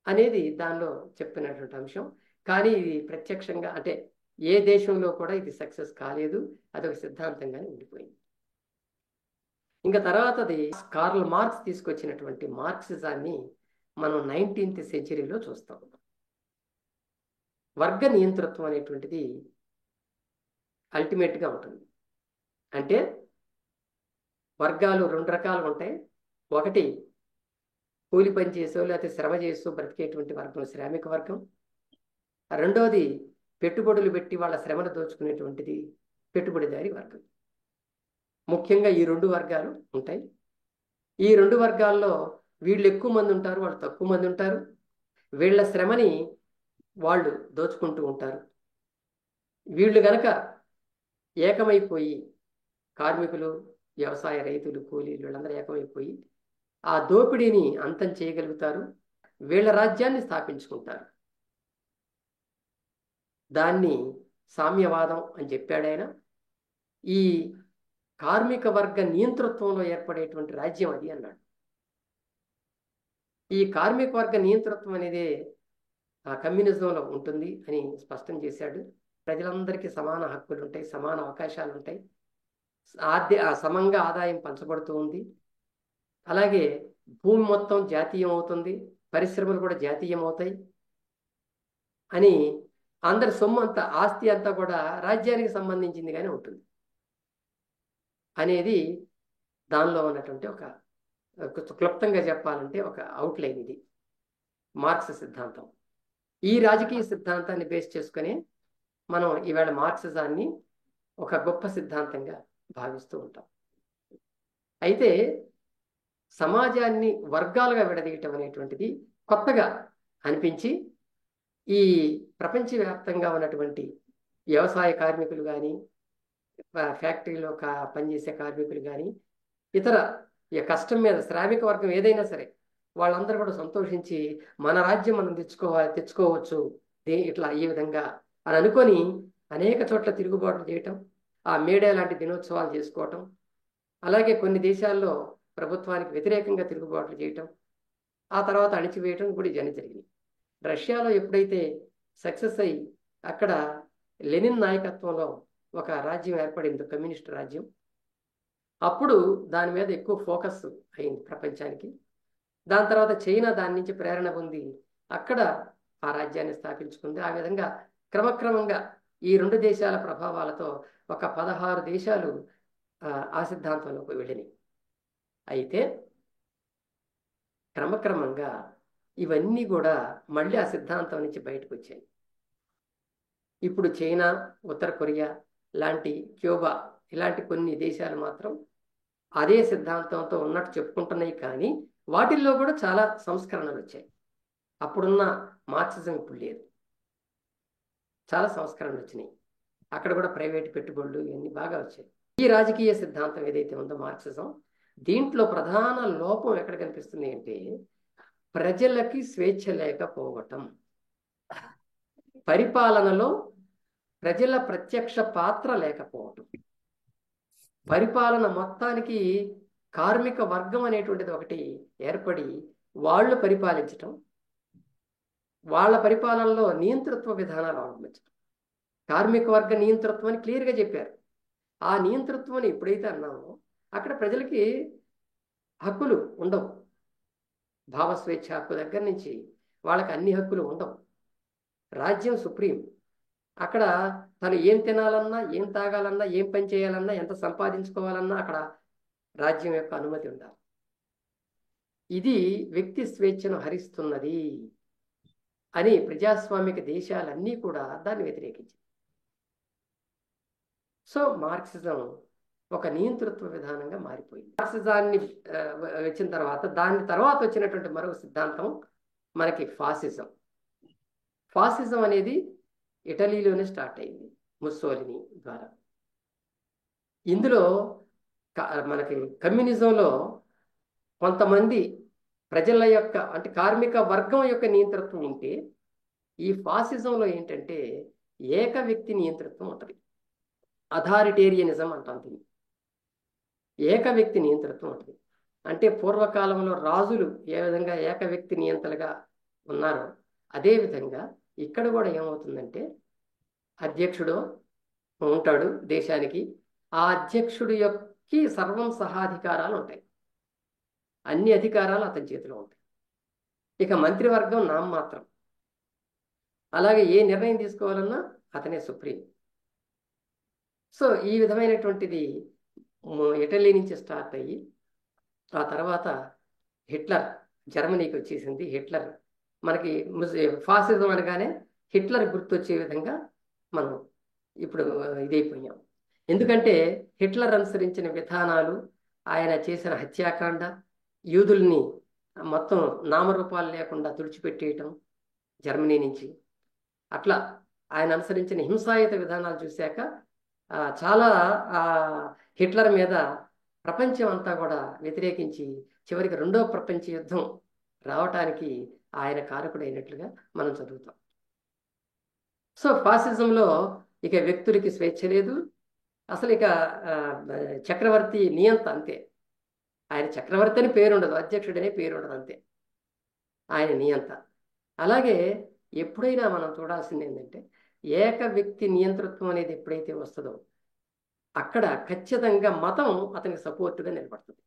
అనేది దానిలో చెప్పినటువంటి అంశం. కానీ ఇది ప్రత్యక్షంగా అంటే ఏ దేశంలో కూడా ఇది సక్సెస్ కాలేదు, అదొక సిద్ధాంతంగానే ఉండిపోయింది. ఇంకా తర్వాతది కార్ల్ మార్క్స్ తీసుకొచ్చినటువంటి మార్క్సిజాన్ని మనం 19th సెంచరీలో చూస్తాం. వర్గ నియంతృత్వం అనేటువంటిది అల్టిమేట్గా ఉంటుంది. అంటే వర్గాలు రెండు రకాలు ఉంటాయి. ఒకటి కూలి పని చేసో లేకపోతే శ్రమ చేస్తూ బ్రతికేటువంటి వర్గం శ్రామిక వర్గం. రెండవది పెట్టుబడులు పెట్టి వాళ్ళ శ్రమను దోచుకునేటువంటిది పెట్టుబడిదారి వర్గం. ముఖ్యంగా ఈ రెండు వర్గాలు ఉంటాయి. ఈ రెండు వర్గాల్లో వీళ్ళు ఎక్కువ మంది ఉంటారు, వాళ్ళు తక్కువ మంది ఉంటారు. వీళ్ళ శ్రమని వాళ్ళు దోచుకుంటూ ఉంటారు. వీళ్ళు గనక ఏకమైపోయి, కార్మికులు, వ్యవసాయ రైతులు, కూలీలు వీళ్ళందరూ ఏకమైపోయి ఆ దోపిడీని అంతం చేయగలుగుతారు, వీళ్ళ రాజ్యాన్ని స్థాపించుకుంటారు. దాన్ని సామ్యవాదం అని చెప్పాడు ఆయన. ఈ కార్మిక వర్గ నియంతృత్వంలో ఏర్పడేటువంటి రాజ్యం అది అన్నాడు. ఈ కార్మిక వర్గ నియంతృత్వం అనేది కమ్యూనిజంలో ఉంటుంది అని స్పష్టం చేశాడు. ప్రజలందరికీ సమాన హక్కులు ఉంటాయి, సమాన అవకాశాలు ఉంటాయి, సమంగా ఆదాయం పంచబడుతూ ఉంది. అలాగే భూమి మొత్తం జాతీయం అవుతుంది, పరిశ్రమలు కూడా జాతీయం అవుతాయి అని, అందరి సొమ్ము అంతా, ఆస్తి అంతా కూడా రాజ్యానికి సంబంధించిందిగానే ఉంటుంది అనేది దానిలో ఉన్నటువంటి ఒక క్లుప్తంగా చెప్పాలంటే ఒక అవుట్లైన్. ఇది మార్క్స్ సిద్ధాంతం. ఈ రాజకీయ సిద్ధాంతాన్ని బేస్ చేసుకుని మనం ఈవేళ మార్క్సిజాన్ని ఒక గొప్ప సిద్ధాంతంగా భావిస్తూ ఉంటాం. అయితే సమాజాన్ని వర్గాలుగా విడదీయటం అనేటువంటిది కొత్తగా అనిపించి ఈ ప్రపంచవ్యాప్తంగా ఉన్నటువంటి వ్యవసాయ కార్మికులు కానీ, ఫ్యాక్టరీలో పనిచేసే కార్మికులు కానీ, ఇతర కష్టం మీద శ్రామిక వర్గం ఏదైనా సరే వాళ్ళందరూ కూడా సంతోషించి మన రాజ్యం మనం తెచ్చుకోవచ్చు ఇట్లా ఈ విధంగా అని అనుకొని అనేక చోట్ల తిరుగుబాట్లు చేయటం, ఆ మేడే లాంటి దినోత్సవాలు చేసుకోవటం, అలాగే కొన్ని దేశాల్లో ప్రభుత్వానికి వ్యతిరేకంగా తిరుగుబాట్లు చేయటం, ఆ తర్వాత అణిచివేయటం కూడా జరిగింది. రష్యాలో ఎప్పుడైతే సక్సెస్ అయ్యి అక్కడ లెనిన్ నాయకత్వంలో ఒక రాజ్యం ఏర్పడింది, కమ్యూనిస్ట్ రాజ్యం, అప్పుడు దాని మీద ఎక్కువ ఫోకస్ అయింది ప్రపంచానికి. దాని తర్వాత చైనా దాని నుంచి ప్రేరణ పొంది అక్కడ ఆ రాజ్యాన్ని స్థాపించుకుంది. ఆ విధంగా క్రమక్రమంగా ఈ రెండు దేశాల ప్రభావాలతో ఒక 16 దేశాలు ఆ సిద్ధాంతంలోకి వెళ్ళినాయి. అయితే క్రమక్రమంగా ఇవన్నీ కూడా మళ్ళీ ఆ సిద్ధాంతం నుంచి బయటకు వచ్చాయి. ఇప్పుడు చైనా, ఉత్తర కొరియా లాంటి, క్యూబా ఇలాంటి కొన్ని దేశాలు మాత్రం అదే సిద్ధాంతంతో ఉన్నట్టు చెప్పుకుంటున్నాయి, కానీ వాటిల్లో కూడా చాలా సంస్కరణలు వచ్చాయి. అప్పుడున్న మార్క్సిజం ఇప్పుడు లేదు, చాలా సంస్కరణలు వచ్చినాయి. అక్కడ కూడా ప్రైవేట్ పెట్టుబడులు ఇవన్నీ బాగా వచ్చాయి. ఈ రాజకీయ సిద్ధాంతం ఏదైతే ఉందో మార్క్సిజం, దీంట్లో ప్రధాన లోపం ఎక్కడ కనిపిస్తుంది అంటే ప్రజలకి స్వేచ్ఛ లేకపోవటం, పరిపాలనలో ప్రజల ప్రత్యక్ష పాత్ర లేకపోవటం, పరిపాలన మొత్తానికి కార్మిక వర్గం అనేటువంటిది ఒకటి ఏర్పడి వాళ్ళు పరిపాలించటం, వాళ్ళ పరిపాలనలో నియంతృత్వ విధానాలు అవలంబించడం. కార్మిక వర్గ నియంతృత్వం అని క్లియర్గా చెప్పారు. ఆ నియంతృత్వం ఎప్పుడైతే అన్నామో అక్కడ ప్రజలకి హక్కులు ఉండవు. భావస్వేచ్ఛ హక్కు దగ్గర నుంచి వాళ్ళకి అన్ని హక్కులు ఉండవు. రాజ్యం సుప్రీం. అక్కడ తను ఏం తినాలన్నా, ఏం తాగాలన్నా, ఏం పని చేయాలన్నా, ఎంత సంపాదించుకోవాలన్నా అక్కడ రాజ్యం యొక్క అనుమతి ఉండాలి. ఇది వ్యక్తి స్వేచ్ఛను హరిస్తున్నది అని ప్రజాస్వామిక దేశాలన్నీ కూడా దాన్ని వ్యతిరేకించాయి. సో మార్క్సిజం ఒక నియంతృత్వ విధానంగా మారిపోయింది. మార్క్సిజాన్ని వచ్చిన తర్వాత దాని తర్వాత వచ్చినటువంటి మరొక సిద్ధాంతం మనకి ఫాసిజం. ఫాసిజం అనేది ఇటలీలోనే స్టార్ట్ అయింది ముస్సోలిని ద్వారా. ఇందులో మనకి కమ్యూనిజంలో కొంతమంది ప్రజల యొక్క అంటే కార్మిక వర్గం యొక్క నియంతృత్వం ఉంటే, ఈ ఫాసిజంలో ఏంటంటే ఏక వ్యక్తి నియంతృత్వం ఉంటుంది. అథారిటేరియనిజం అంటాం దీన్ని. ఏక వ్యక్తి నియంతృత్వం ఉంటుంది. అంటే పూర్వకాలంలో రాజులు ఏ విధంగా ఏక వ్యక్తి నియంతలుగా ఉన్నారో అదేవిధంగా ఇక్కడ కూడా ఏమవుతుందంటే అధ్యక్షుడు ఉంటాడు దేశానికి. ఆ అధ్యక్షుడి యొక్క సర్వం సహాధికారాలు ఉంటాయి. అన్ని అధికారాలు అతని చేతిలో ఉంటాయి. ఇక మంత్రివర్గం నామమాత్రం. అలాగే ఏ నిర్ణయం తీసుకోవాలన్నా అతనే సుప్రీం. సో ఈ విధమైనటువంటిది ఇటలీ నుంచి స్టార్ట్ అయ్యి ఆ తర్వాత హిట్లర్ జర్మనీకి వచ్చేసింది. హిట్లర్ మనకి ఫాసిజం అనగానే హిట్లర్ గుర్తొచ్చే విధంగా మనం ఇప్పుడు ఇదైపోయాం. ఎందుకంటే హిట్లర్ అనుసరించిన విధానాలు, ఆయన చేసిన హత్యాకాండ, యూదుల్ని మొత్తం నామరూపాలు లేకుండా తుడిచిపెట్టేయటం జర్మనీ నుంచి, అట్లా ఆయన అనుసరించిన హింసాయుత విధానాలు చూశాక చాలా హిట్లర్ మీద ప్రపంచం అంతా కూడా వ్యతిరేకించి చివరికి రెండవ ప్రపంచ యుద్ధం రావటానికి ఆయన కారకుడైనట్లుగా మనం చదువుతాం. సో ఫాసిజంలో ఇక వ్యక్తులకి స్వేచ్ఛ లేదు. అసలు ఇక చక్రవర్తి నియంత అంతే. ఆయన చక్రవర్తి అని పేరుండదు, అధ్యక్షుడనే పేరుండదు, అంతే ఆయన నియంత. అలాగే ఎప్పుడైనా మనం చూడాల్సింది ఏంటంటే ఏక వ్యక్తి నియంతృత్వం అనేది ఎప్పుడైతే వస్తుందో అక్కడ ఖచ్చితంగా మతం అతనికి సపోర్ట్గా నిలబడుతుంది,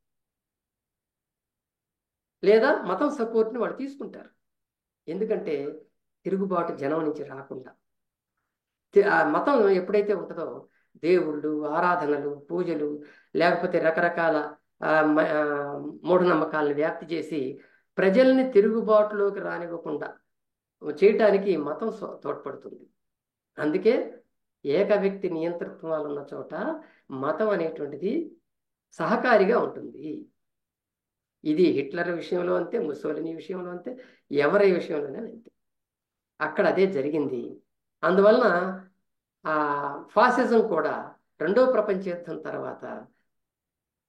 లేదా మతం సపోర్ట్ని వాళ్ళు తీసుకుంటారు. ఎందుకంటే తిరుగుబాటు జనం నుంచి రాకుండా. మతం ఎప్పుడైతే ఉంటుందో దేవుళ్ళు, ఆరాధనలు, పూజలు, లేకపోతే రకరకాల మూఢనమ్మకాలను వ్యాప్తి చేసి ప్రజల్ని తిరుగుబాటులోకి రానివ్వకుండా చేయటానికి మతం తోడ్పడుతుంది. అందుకే ఏక వ్యక్తి నియంతృత్వాలు ఉన్న చోట మతం అనేటువంటిది సహకారిగా ఉంటుంది. ఇది హిట్లర్ విషయంలో అంతే, ముసోలిని విషయంలో అంతే, ఎవరి విషయంలోనే అంతే. అక్కడ అదే జరిగింది. అందువలన ఫాసిజం కూడా రెండవ ప్రపంచ యుద్ధం తర్వాత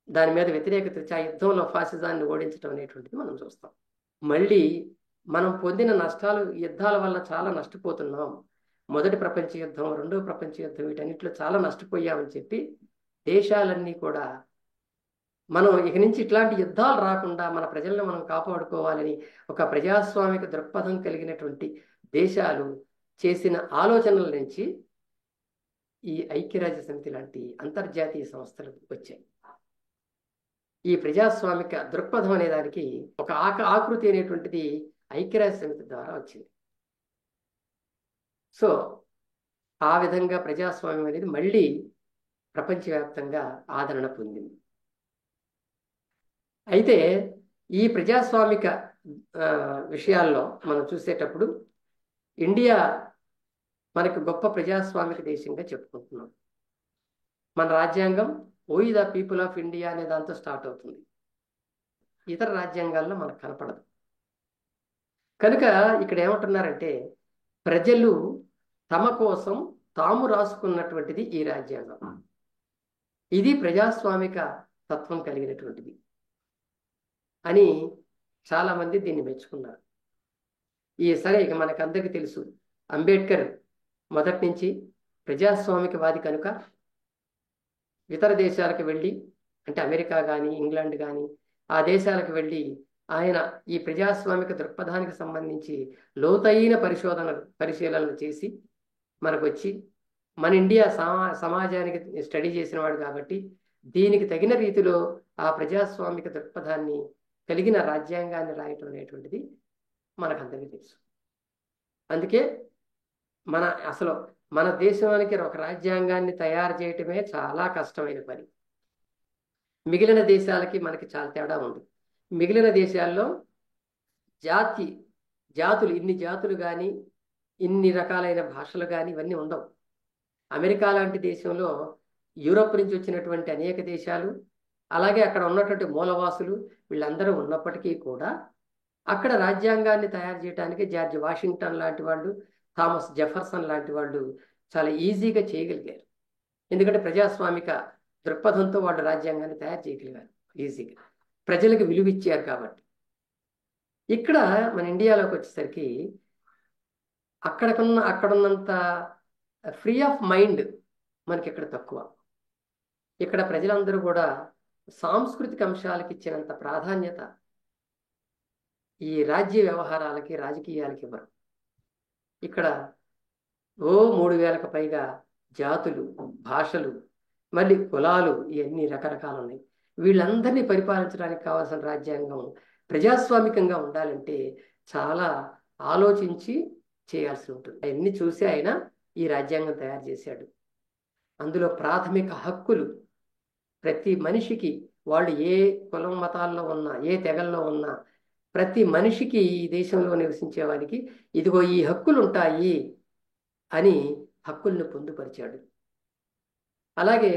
దాని మీద వ్యతిరేకత వచ్చి ఆ యుద్ధంలో ఫాసిజాన్ని ఓడించడం అనేటువంటిది మనం చూస్తాం. మళ్ళీ మనం పొందిన నష్టాలు, యుద్ధాల వల్ల చాలా నష్టపోతున్నాం. మొదటి ప్రపంచ యుద్ధం, రెండవ ప్రపంచ యుద్ధం, వీటన్నిటిలో చాలా నష్టపోయామని చెప్పి దేశాలన్నీ కూడా మనం ఇక నుంచి ఇట్లాంటి యుద్ధాలు రాకుండా మన ప్రజలను మనం కాపాడుకోవాలని ఒక ప్రజాస్వామిక దృక్పథం కలిగినటువంటి దేశాలు చేసిన ఆలోచనల నుంచి ఈ ఐక్యరాజ్య సమితి లాంటి అంతర్జాతీయ సంస్థలు వచ్చాయి. ఈ ప్రజాస్వామిక దృక్పథం అనే దానికి ఒక ఆకృతి అనేటువంటిది ఐక్యరాజ్య సమితి ద్వారా వచ్చింది. సో ఆ విధంగా ప్రజాస్వామ్యం అనేది మళ్ళీ ప్రపంచవ్యాప్తంగా ఆదరణ పొందింది. అయితే ఈ ప్రజాస్వామిక విషయాల్లో మనం చూసేటప్పుడు ఇండియా మనకు గొప్ప ప్రజాస్వామిక దేశంగా చెప్పుకుంటున్నాం. మన రాజ్యాంగం ఓయి ద పీపుల్ ఆఫ్ ఇండియా అనే దాంతో స్టార్ట్ అవుతుంది. ఇతర రాజ్యాంగాల్లో మనకు కనపడదు. కనుక ఇక్కడ ఏమంటున్నారంటే ప్రజలు తమ కోసం తాము రాసుకున్నటువంటిది ఈ రాజ్యాంగం. ఇది ప్రజాస్వామిక తత్వం కలిగినటువంటిది అని చాలామంది దీన్ని మెచ్చుకున్నారు. సరే ఇక మనకందరికీ తెలుసు, అంబేద్కర్ మొదటి నుంచి ప్రజాస్వామికవాది కనుక ఇతర దేశాలకు వెళ్ళి, అంటే అమెరికా కానీ ఇంగ్లాండ్ కానీ ఆ దేశాలకు వెళ్ళి ఆయన ఈ ప్రజాస్వామిక దృక్పథానికి సంబంధించి లోతైన పరిశీలనలు చేసి మనకు వచ్చి మన ఇండియా సమాజానికి స్టడీ చేసిన వాడు కాబట్టి దీనికి తగిన రీతిలో ఆ ప్రజాస్వామిక దృక్పథాన్ని కలిగిన రాజ్యాంగాన్ని రాయటం అనేటువంటిది మనకందరికీ తెలుసు. అందుకే అసలు మన దేశానికి ఒక రాజ్యాంగాన్ని తయారు చేయటమే చాలా కష్టమైన పని. మిగిలిన దేశాలకి మనకి చాలా తేడా ఉంది. మిగిలిన దేశాల్లో జాతులు ఇన్ని జాతులు కానీ ఇన్ని రకాలైన భాషలు కానీ ఇవన్నీ ఉండవు. అమెరికా లాంటి దేశంలో యూరోప్ నుంచి వచ్చినటువంటి అనేక దేశాలు, అలాగే అక్కడ ఉన్నటువంటి మూలవాసులు వీళ్ళందరూ ఉన్నప్పటికీ కూడా అక్కడ రాజ్యాంగాన్ని తయారు చేయడానికి జార్జ్ వాషింగ్టన్ లాంటి వాళ్ళు, థామస్ జెఫర్సన్ లాంటి వాళ్ళు చాలా ఈజీగా చేయగలిగారు. ఎందుకంటే ప్రజాస్వామిక దృక్పథంతో వాళ్ళు రాజ్యాంగాన్ని తయారు చేయగలిగారు ఈజీగా, ప్రజలకు విలువ ఇచ్చారు కాబట్టి. ఇక్కడ మన ఇండియాలోకి వచ్చేసరికి అక్కడున్నంత ఫ్రీ ఆఫ్ మైండ్ మనకి ఇక్కడ తక్కువ. ఇక్కడ ప్రజలందరూ కూడా సాంస్కృతిక అంశాలకు ఇచ్చినంత ప్రాధాన్యత ఈ రాజ్య వ్యవహారాలకి రాజకీయాలకి ఇవ్వరు. ఇక్కడ 3000కు పైగా జాతులు, భాషలు, మళ్ళీ కులాలు, ఇవన్నీ రకరకాలు ఉన్నాయి. వీళ్ళందరినీ పరిపాలించడానికి కావాల్సిన రాజ్యాంగం ప్రజాస్వామికంగా ఉండాలంటే చాలా ఆలోచించి చేయాల్సి ఉంటుంది. అవన్నీ చూసి ఆయన ఈ రాజ్యాంగం తయారు చేశాడు. అందులో ప్రాథమిక హక్కులు ప్రతి మనిషికి, వాళ్ళు ఏ కులం మతాల్లో ఉన్నా, ఏ తెగల్లో ఉన్నా, ప్రతి మనిషికి, ఈ దేశంలో నివసించే వారికి ఇదిగో ఈ హక్కులు ఉంటాయి అని హక్కుల్ని పొందుపరిచాడు. అలాగే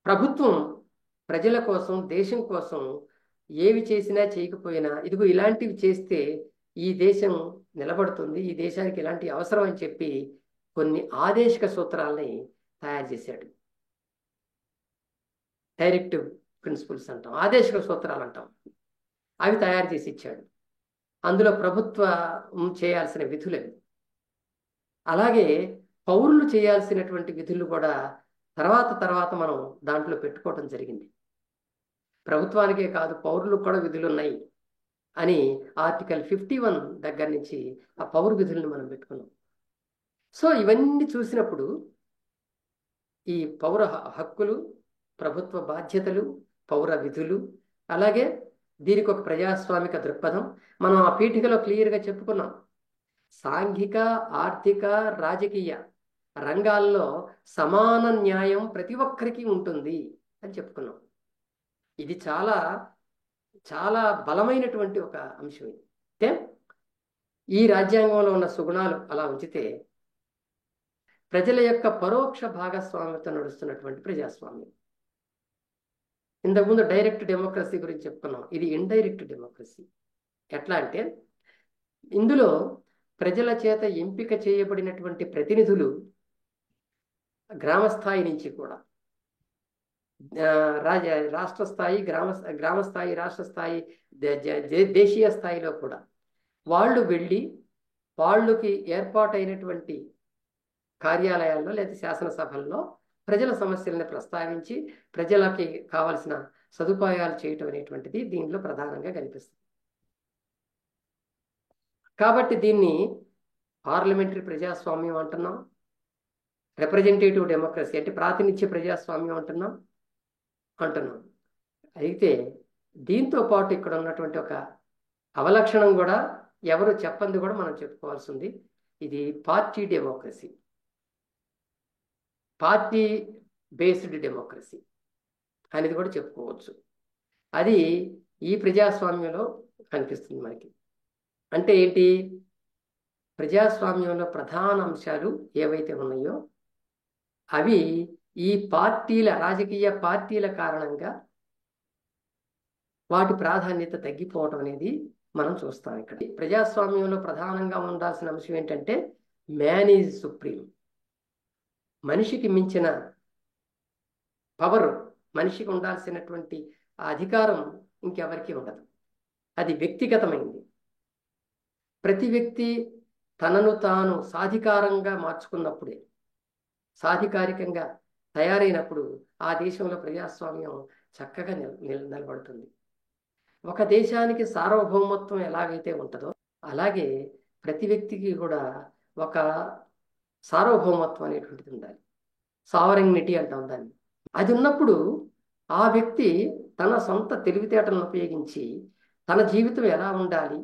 ప్రభుత్వం ప్రజల కోసం, దేశం కోసం ఏవి చేసినా చేయకపోయినా ఇదిగో ఇలాంటివి చేస్తే ఈ దేశం నిలబడుతుంది, ఈ దేశానికి ఇలాంటి అవసరం అని చెప్పి కొన్ని ఆదేశిక సూత్రాలని తయారు చేశాడు. డైరెక్టివ్ ప్రిన్సిపల్స్ అంటాం, ఆదేశిక సూత్రాలు అంటాం. అవి తయారు చేసి ఇచ్చాడు. అందులో ప్రభుత్వం చేయాల్సిన విధులవి. అలాగే పౌరులు చేయాల్సినటువంటి విధులు కూడా తర్వాత మనం దాంట్లో పెట్టుకోవడం జరిగింది. ప్రభుత్వానికే కాదు పౌరులకు కూడా విధులు ఉన్నాయి అని ఆర్టికల్ 51 దగ్గర నుంచి ఆ పౌర విధులను మనం పెట్టుకున్నాం. సో ఇవన్నీ చూసినప్పుడు ఈ పౌర హక్కులు, ప్రభుత్వ బాధ్యతలు, పౌర విధులు, అలాగే దీనికి ఒక ప్రజాస్వామిక దృక్పథం మనం ఆ పీఠికలో క్లియర్గా చెప్పుకున్నాం. సాంఘిక, ఆర్థిక, రాజకీయ రంగాల్లో సమాన న్యాయం ప్రతి ఒక్కరికి ఉంటుంది అని చెప్పుకున్నాం. ఇది చాలా చాలా బలమైనటువంటి ఒక అంశం. ఇది అంటే ఈ రాజ్యాంగంలో ఉన్న సుగుణాలు అలా ఉంచితే ప్రజల యొక్క పరోక్ష భాగస్వామ్యంతో నడుస్తున్నటువంటి ప్రజాస్వామ్యం. ఇంతకుముందు డైరెక్ట్ డెమోక్రసీ గురించి చెప్పుకున్నాం. ఇది ఇండైరెక్ట్ డెమోక్రసీ. ఎట్లా అంటే ఇందులో ప్రజల చేత ఎంపిక చేయబడినటువంటి ప్రతినిధులు గ్రామ స్థాయి నుంచి కూడా రాష్ట్ర స్థాయి, గ్రామ స్థాయి, రాష్ట్ర స్థాయి, దేశీయ స్థాయిలో కూడా వాళ్ళు వెళ్ళి వాళ్ళకి ఏర్పాటైనటువంటి కార్యాలయాల్లో లేదా శాసనసభల్లో ప్రజల సమస్యలను ప్రస్తావించి ప్రజలకి కావలసిన సదుపాయాలు చేయటం అనేటువంటిది దీనిలో ప్రధానంగా కనిపిస్తుంది. కాబట్టి దీన్ని పార్లమెంటరీ ప్రజాస్వామ్యం అంటున్నాం, రిప్రజెంటేటివ్ డెమోక్రసీ అంటే ప్రాతినిధ్య ప్రజాస్వామ్యం అంటున్నాం. అయితే దీంతో పాటు ఇక్కడ ఉన్నటువంటి ఒక అవలక్షణం కూడా ఎవరు చెప్పంది కూడా మనం చెప్పుకోవాల్సి ఉంది. ఇది party democracy, party based democracy అనేది కూడా చెప్పుకోవచ్చు. అది ఈ ప్రజాస్వామ్యంలో కనిపిస్తుంది మనకి. అంటే ఏంటి? ప్రజాస్వామ్యంలో ప్రధాన అంశాలు ఏవైతే ఉన్నాయో అవి ఈ రాజకీయ పార్టీల కారణంగా వాటి ప్రాధాన్యత తగ్గిపోవటం అనేది మనం చూస్తాం. ఇక్కడ ప్రజాస్వామ్యంలో ప్రధానంగా ఉండాల్సిన అంశం ఏంటంటే మ్యాన్ ఈజ్ సుప్రీం. మనిషికి మించిన పవర్, మనిషికి ఉండాల్సినటువంటి అధికారం ఇంకెవరికి ఉండదు. అది వ్యక్తిగతమైంది. ప్రతి వ్యక్తి తనను తాను సాధికారంగా మార్చుకున్నప్పుడే, సాధికారికంగా తయారైనప్పుడు ఆ దేశంలో ప్రజాస్వామ్యం చక్కగా నిలబడుతుంది. ఒక దేశానికి సార్వభౌమత్వం ఎలాగైతే ఉంటుందో అలాగే ప్రతి వ్యక్తికి కూడా ఒక సార్వభౌమత్వం అనేటువంటిది ఉండాలి. సావరెనిటీ అంటాం దాన్ని. అది ఉన్నప్పుడు ఆ వ్యక్తి తన సొంత తెలివితేటలను ఉపయోగించి తన జీవితం ఎలా ఉండాలి,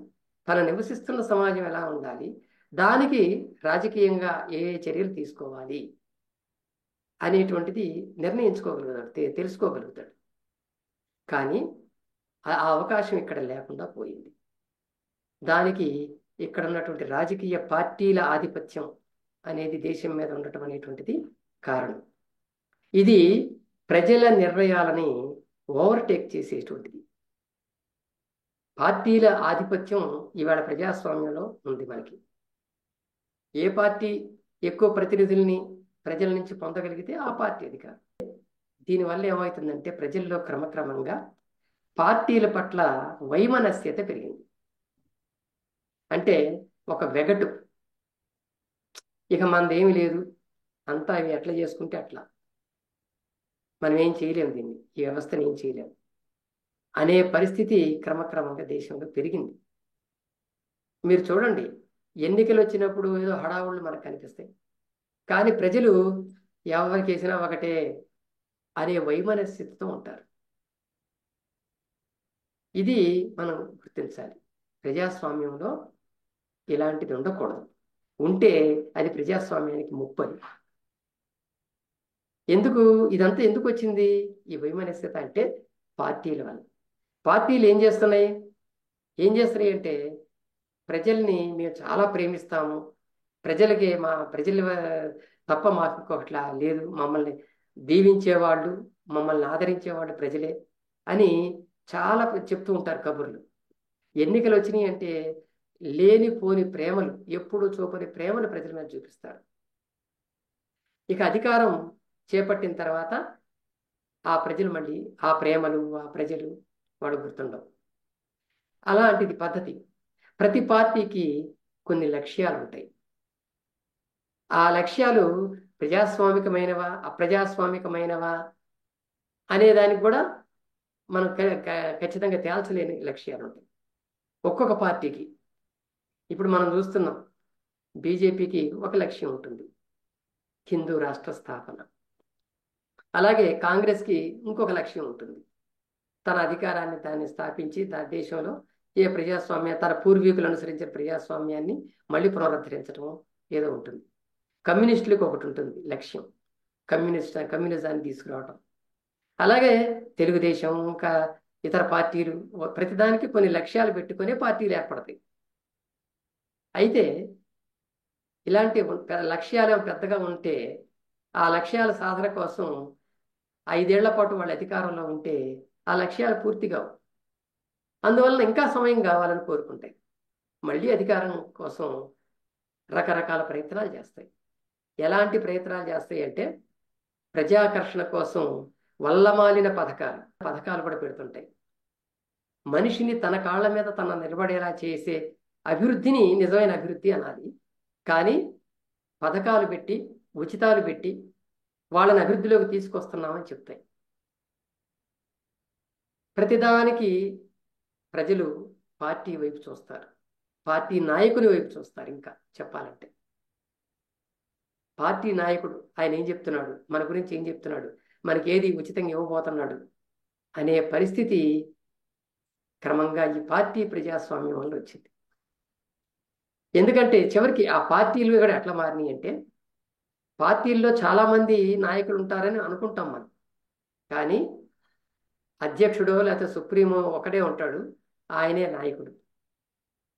తన నివసిస్తున్న సమాజం ఎలా ఉండాలి, దానికి రాజకీయంగా ఏ చర్యలు తీసుకోవాలి అనేటువంటిది నిర్ణయించుకోగలుగుతాడు, తెలుసుకోగలుగుతాడు. కానీ ఆ అవకాశం ఇక్కడ లేకుండా పోయింది. దానికి ఇక్కడ ఉన్నటువంటి రాజకీయ పార్టీల ఆధిపత్యం అనేది దేశం మీద ఉండటం అనేటువంటిది కారణం. ఇది ప్రజల నిర్ణయాలని ఓవర్టేక్ చేసేటువంటిది. పార్టీల ఆధిపత్యం ఇవాళ ప్రజాస్వామ్యంలో ఉంది మనకి. ఏ పార్టీ ఎక్కువ ప్రతినిధుల్ని ప్రజల నుంచి పొందగలిగితే ఆ పార్టీ అధికారం. దీనివల్ల ఏమవుతుందంటే ప్రజల్లో క్రమక్రమంగా పార్టీల పట్ల వైమనస్యత పెరిగింది. అంటే ఒక వెగటు, ఇక మనదేమీ లేదు, అంతా అవి ఎట్లా చేసుకుంటే అట్లా, మనం ఏం చేయలేము, దీన్ని ఈ వ్యవస్థను ఏం చేయలేము అనే పరిస్థితి క్రమక్రమంగా దేశంలో పెరిగింది. మీరు చూడండి, ఎన్నికలు వచ్చినప్పుడు ఏదో హడావుళ్ళు మనకు కనిపిస్తాయి, కానీ ప్రజలు ఎవరికి వేసినా ఒకటే అనే వైమనస్యతతో ఉంటారు. ఇది మనం గుర్తించాలి. ప్రజాస్వామ్యంలో ఇలాంటిది ఉండకూడదు. ఉంటే అది ప్రజాస్వామ్యానికి ముప్పది. ఇదంతా ఎందుకు వచ్చింది ఈ వైమనస్యత అంటే పార్టీల వల్ల. పార్టీలు ఏం చేస్తున్నాయి అంటే ప్రజల్ని మేము చాలా ప్రేమిస్తాము, ప్రజలకి ప్రజల తప్ప మాకు ఇంకొకట్లా లేదు, మమ్మల్ని దీవించేవాళ్ళు, మమ్మల్ని ఆదరించేవాళ్ళు ప్రజలే అని చాలా చెప్తూ ఉంటారు కబుర్లు. ఎన్నికలు వచ్చినాయి అంటే లేనిపోని ప్రేమలు, ఎప్పుడు చూపని ప్రేమను ప్రజల మీద చూపిస్తారు. ఇక అధికారం చేపట్టిన తర్వాత ఆ ప్రజలు మళ్ళీ ఆ ప్రేమలు, ఆ ప్రజలు వాళ్ళు గుర్తుండవు. అలాంటిది పద్ధతి. ప్రతి పార్టీకి కొన్ని లక్ష్యాలు ఉంటాయి. ఆ లక్ష్యాలు ప్రజాస్వామికమైనవా అప్రజాస్వామికమైనవా అనే దానికి కూడా మనం ఖచ్చితంగా తేల్చలేని లక్ష్యాలు ఉంటాయి ఒక్కొక్క పార్టీకి. ఇప్పుడు మనం చూస్తున్నాం, బీజేపీకి ఒక లక్ష్యం ఉంటుంది, హిందూ రాష్ట్ర స్థాపన. అలాగే కాంగ్రెస్కి ఇంకొక లక్ష్యం ఉంటుంది, తన అధికారాన్ని దాన్ని స్థాపించి దేశంలో తన పూర్వీకులు అనుసరించిన ప్రజాస్వామ్యాన్ని మళ్ళీ పునరుద్ధరించడం ఏదో ఉంటుంది. కమ్యూనిస్టులకు ఒకటి ఉంటుంది లక్ష్యం, కమ్యూనిజాన్ని తీసుకురావడం. అలాగే తెలుగుదేశం, ఇంకా ఇతర పార్టీలు ప్రతిదానికి కొన్ని లక్ష్యాలు పెట్టుకునే పార్టీలు ఏర్పడతాయి. అయితే ఇలాంటి లక్ష్యాలు పెద్దగా ఉంటే ఆ లక్ష్యాల సాధన కోసం 5 ఏళ్ల పాటు వాళ్ళ అధికారంలో ఉంటే ఆ లక్ష్యాలు పూర్తిగా, అందువలన ఇంకా సమయం కావాలని కోరుకుంటాయి. మళ్ళీ అధికారం కోసం రకరకాల ప్రయత్నాలు చేస్తాయి. ఎలాంటి ప్రయత్నాలు చేస్తాయి అంటే ప్రజాకర్షణ కోసం వల్లమాలిన పథకాలు కూడా పెడుతుంటాయి. మనిషిని తన కాళ్ళ మీద తన నిలబడేలా చేసే అభివృద్ధిని నిజమైన అభివృద్ధి అనాలి. కానీ పథకాలు పెట్టి, ఉచితాలు పెట్టి వాళ్ళని అభివృద్ధిలోకి తీసుకొస్తున్నామని చెప్తాయి. ప్రతిదానికి ప్రజలు పార్టీ వైపు చూస్తారు, పార్టీ నాయకుని వైపు చూస్తారు. ఇంకా చెప్పాలంటే పార్టీ నాయకుడు ఆయన ఏం చెప్తున్నాడు, మన గురించి ఏం చెప్తున్నాడు, మనకి ఏది ఉచితంగా ఇవ్వబోతున్నాడు అనే పరిస్థితి క్రమంగా ఈ పార్టీ ప్రజాస్వామ్యం వల్ల వచ్చింది. ఎందుకంటే చివరికి ఆ పార్టీలు కూడా ఎట్లా మారినాయి అంటే, పార్టీల్లో చాలామంది నాయకులు ఉంటారని అనుకుంటాం మనం, కానీ అధ్యక్షుడో లేకపోతే సుప్రీమో ఒకడే ఉంటాడు, ఆయనే నాయకుడు,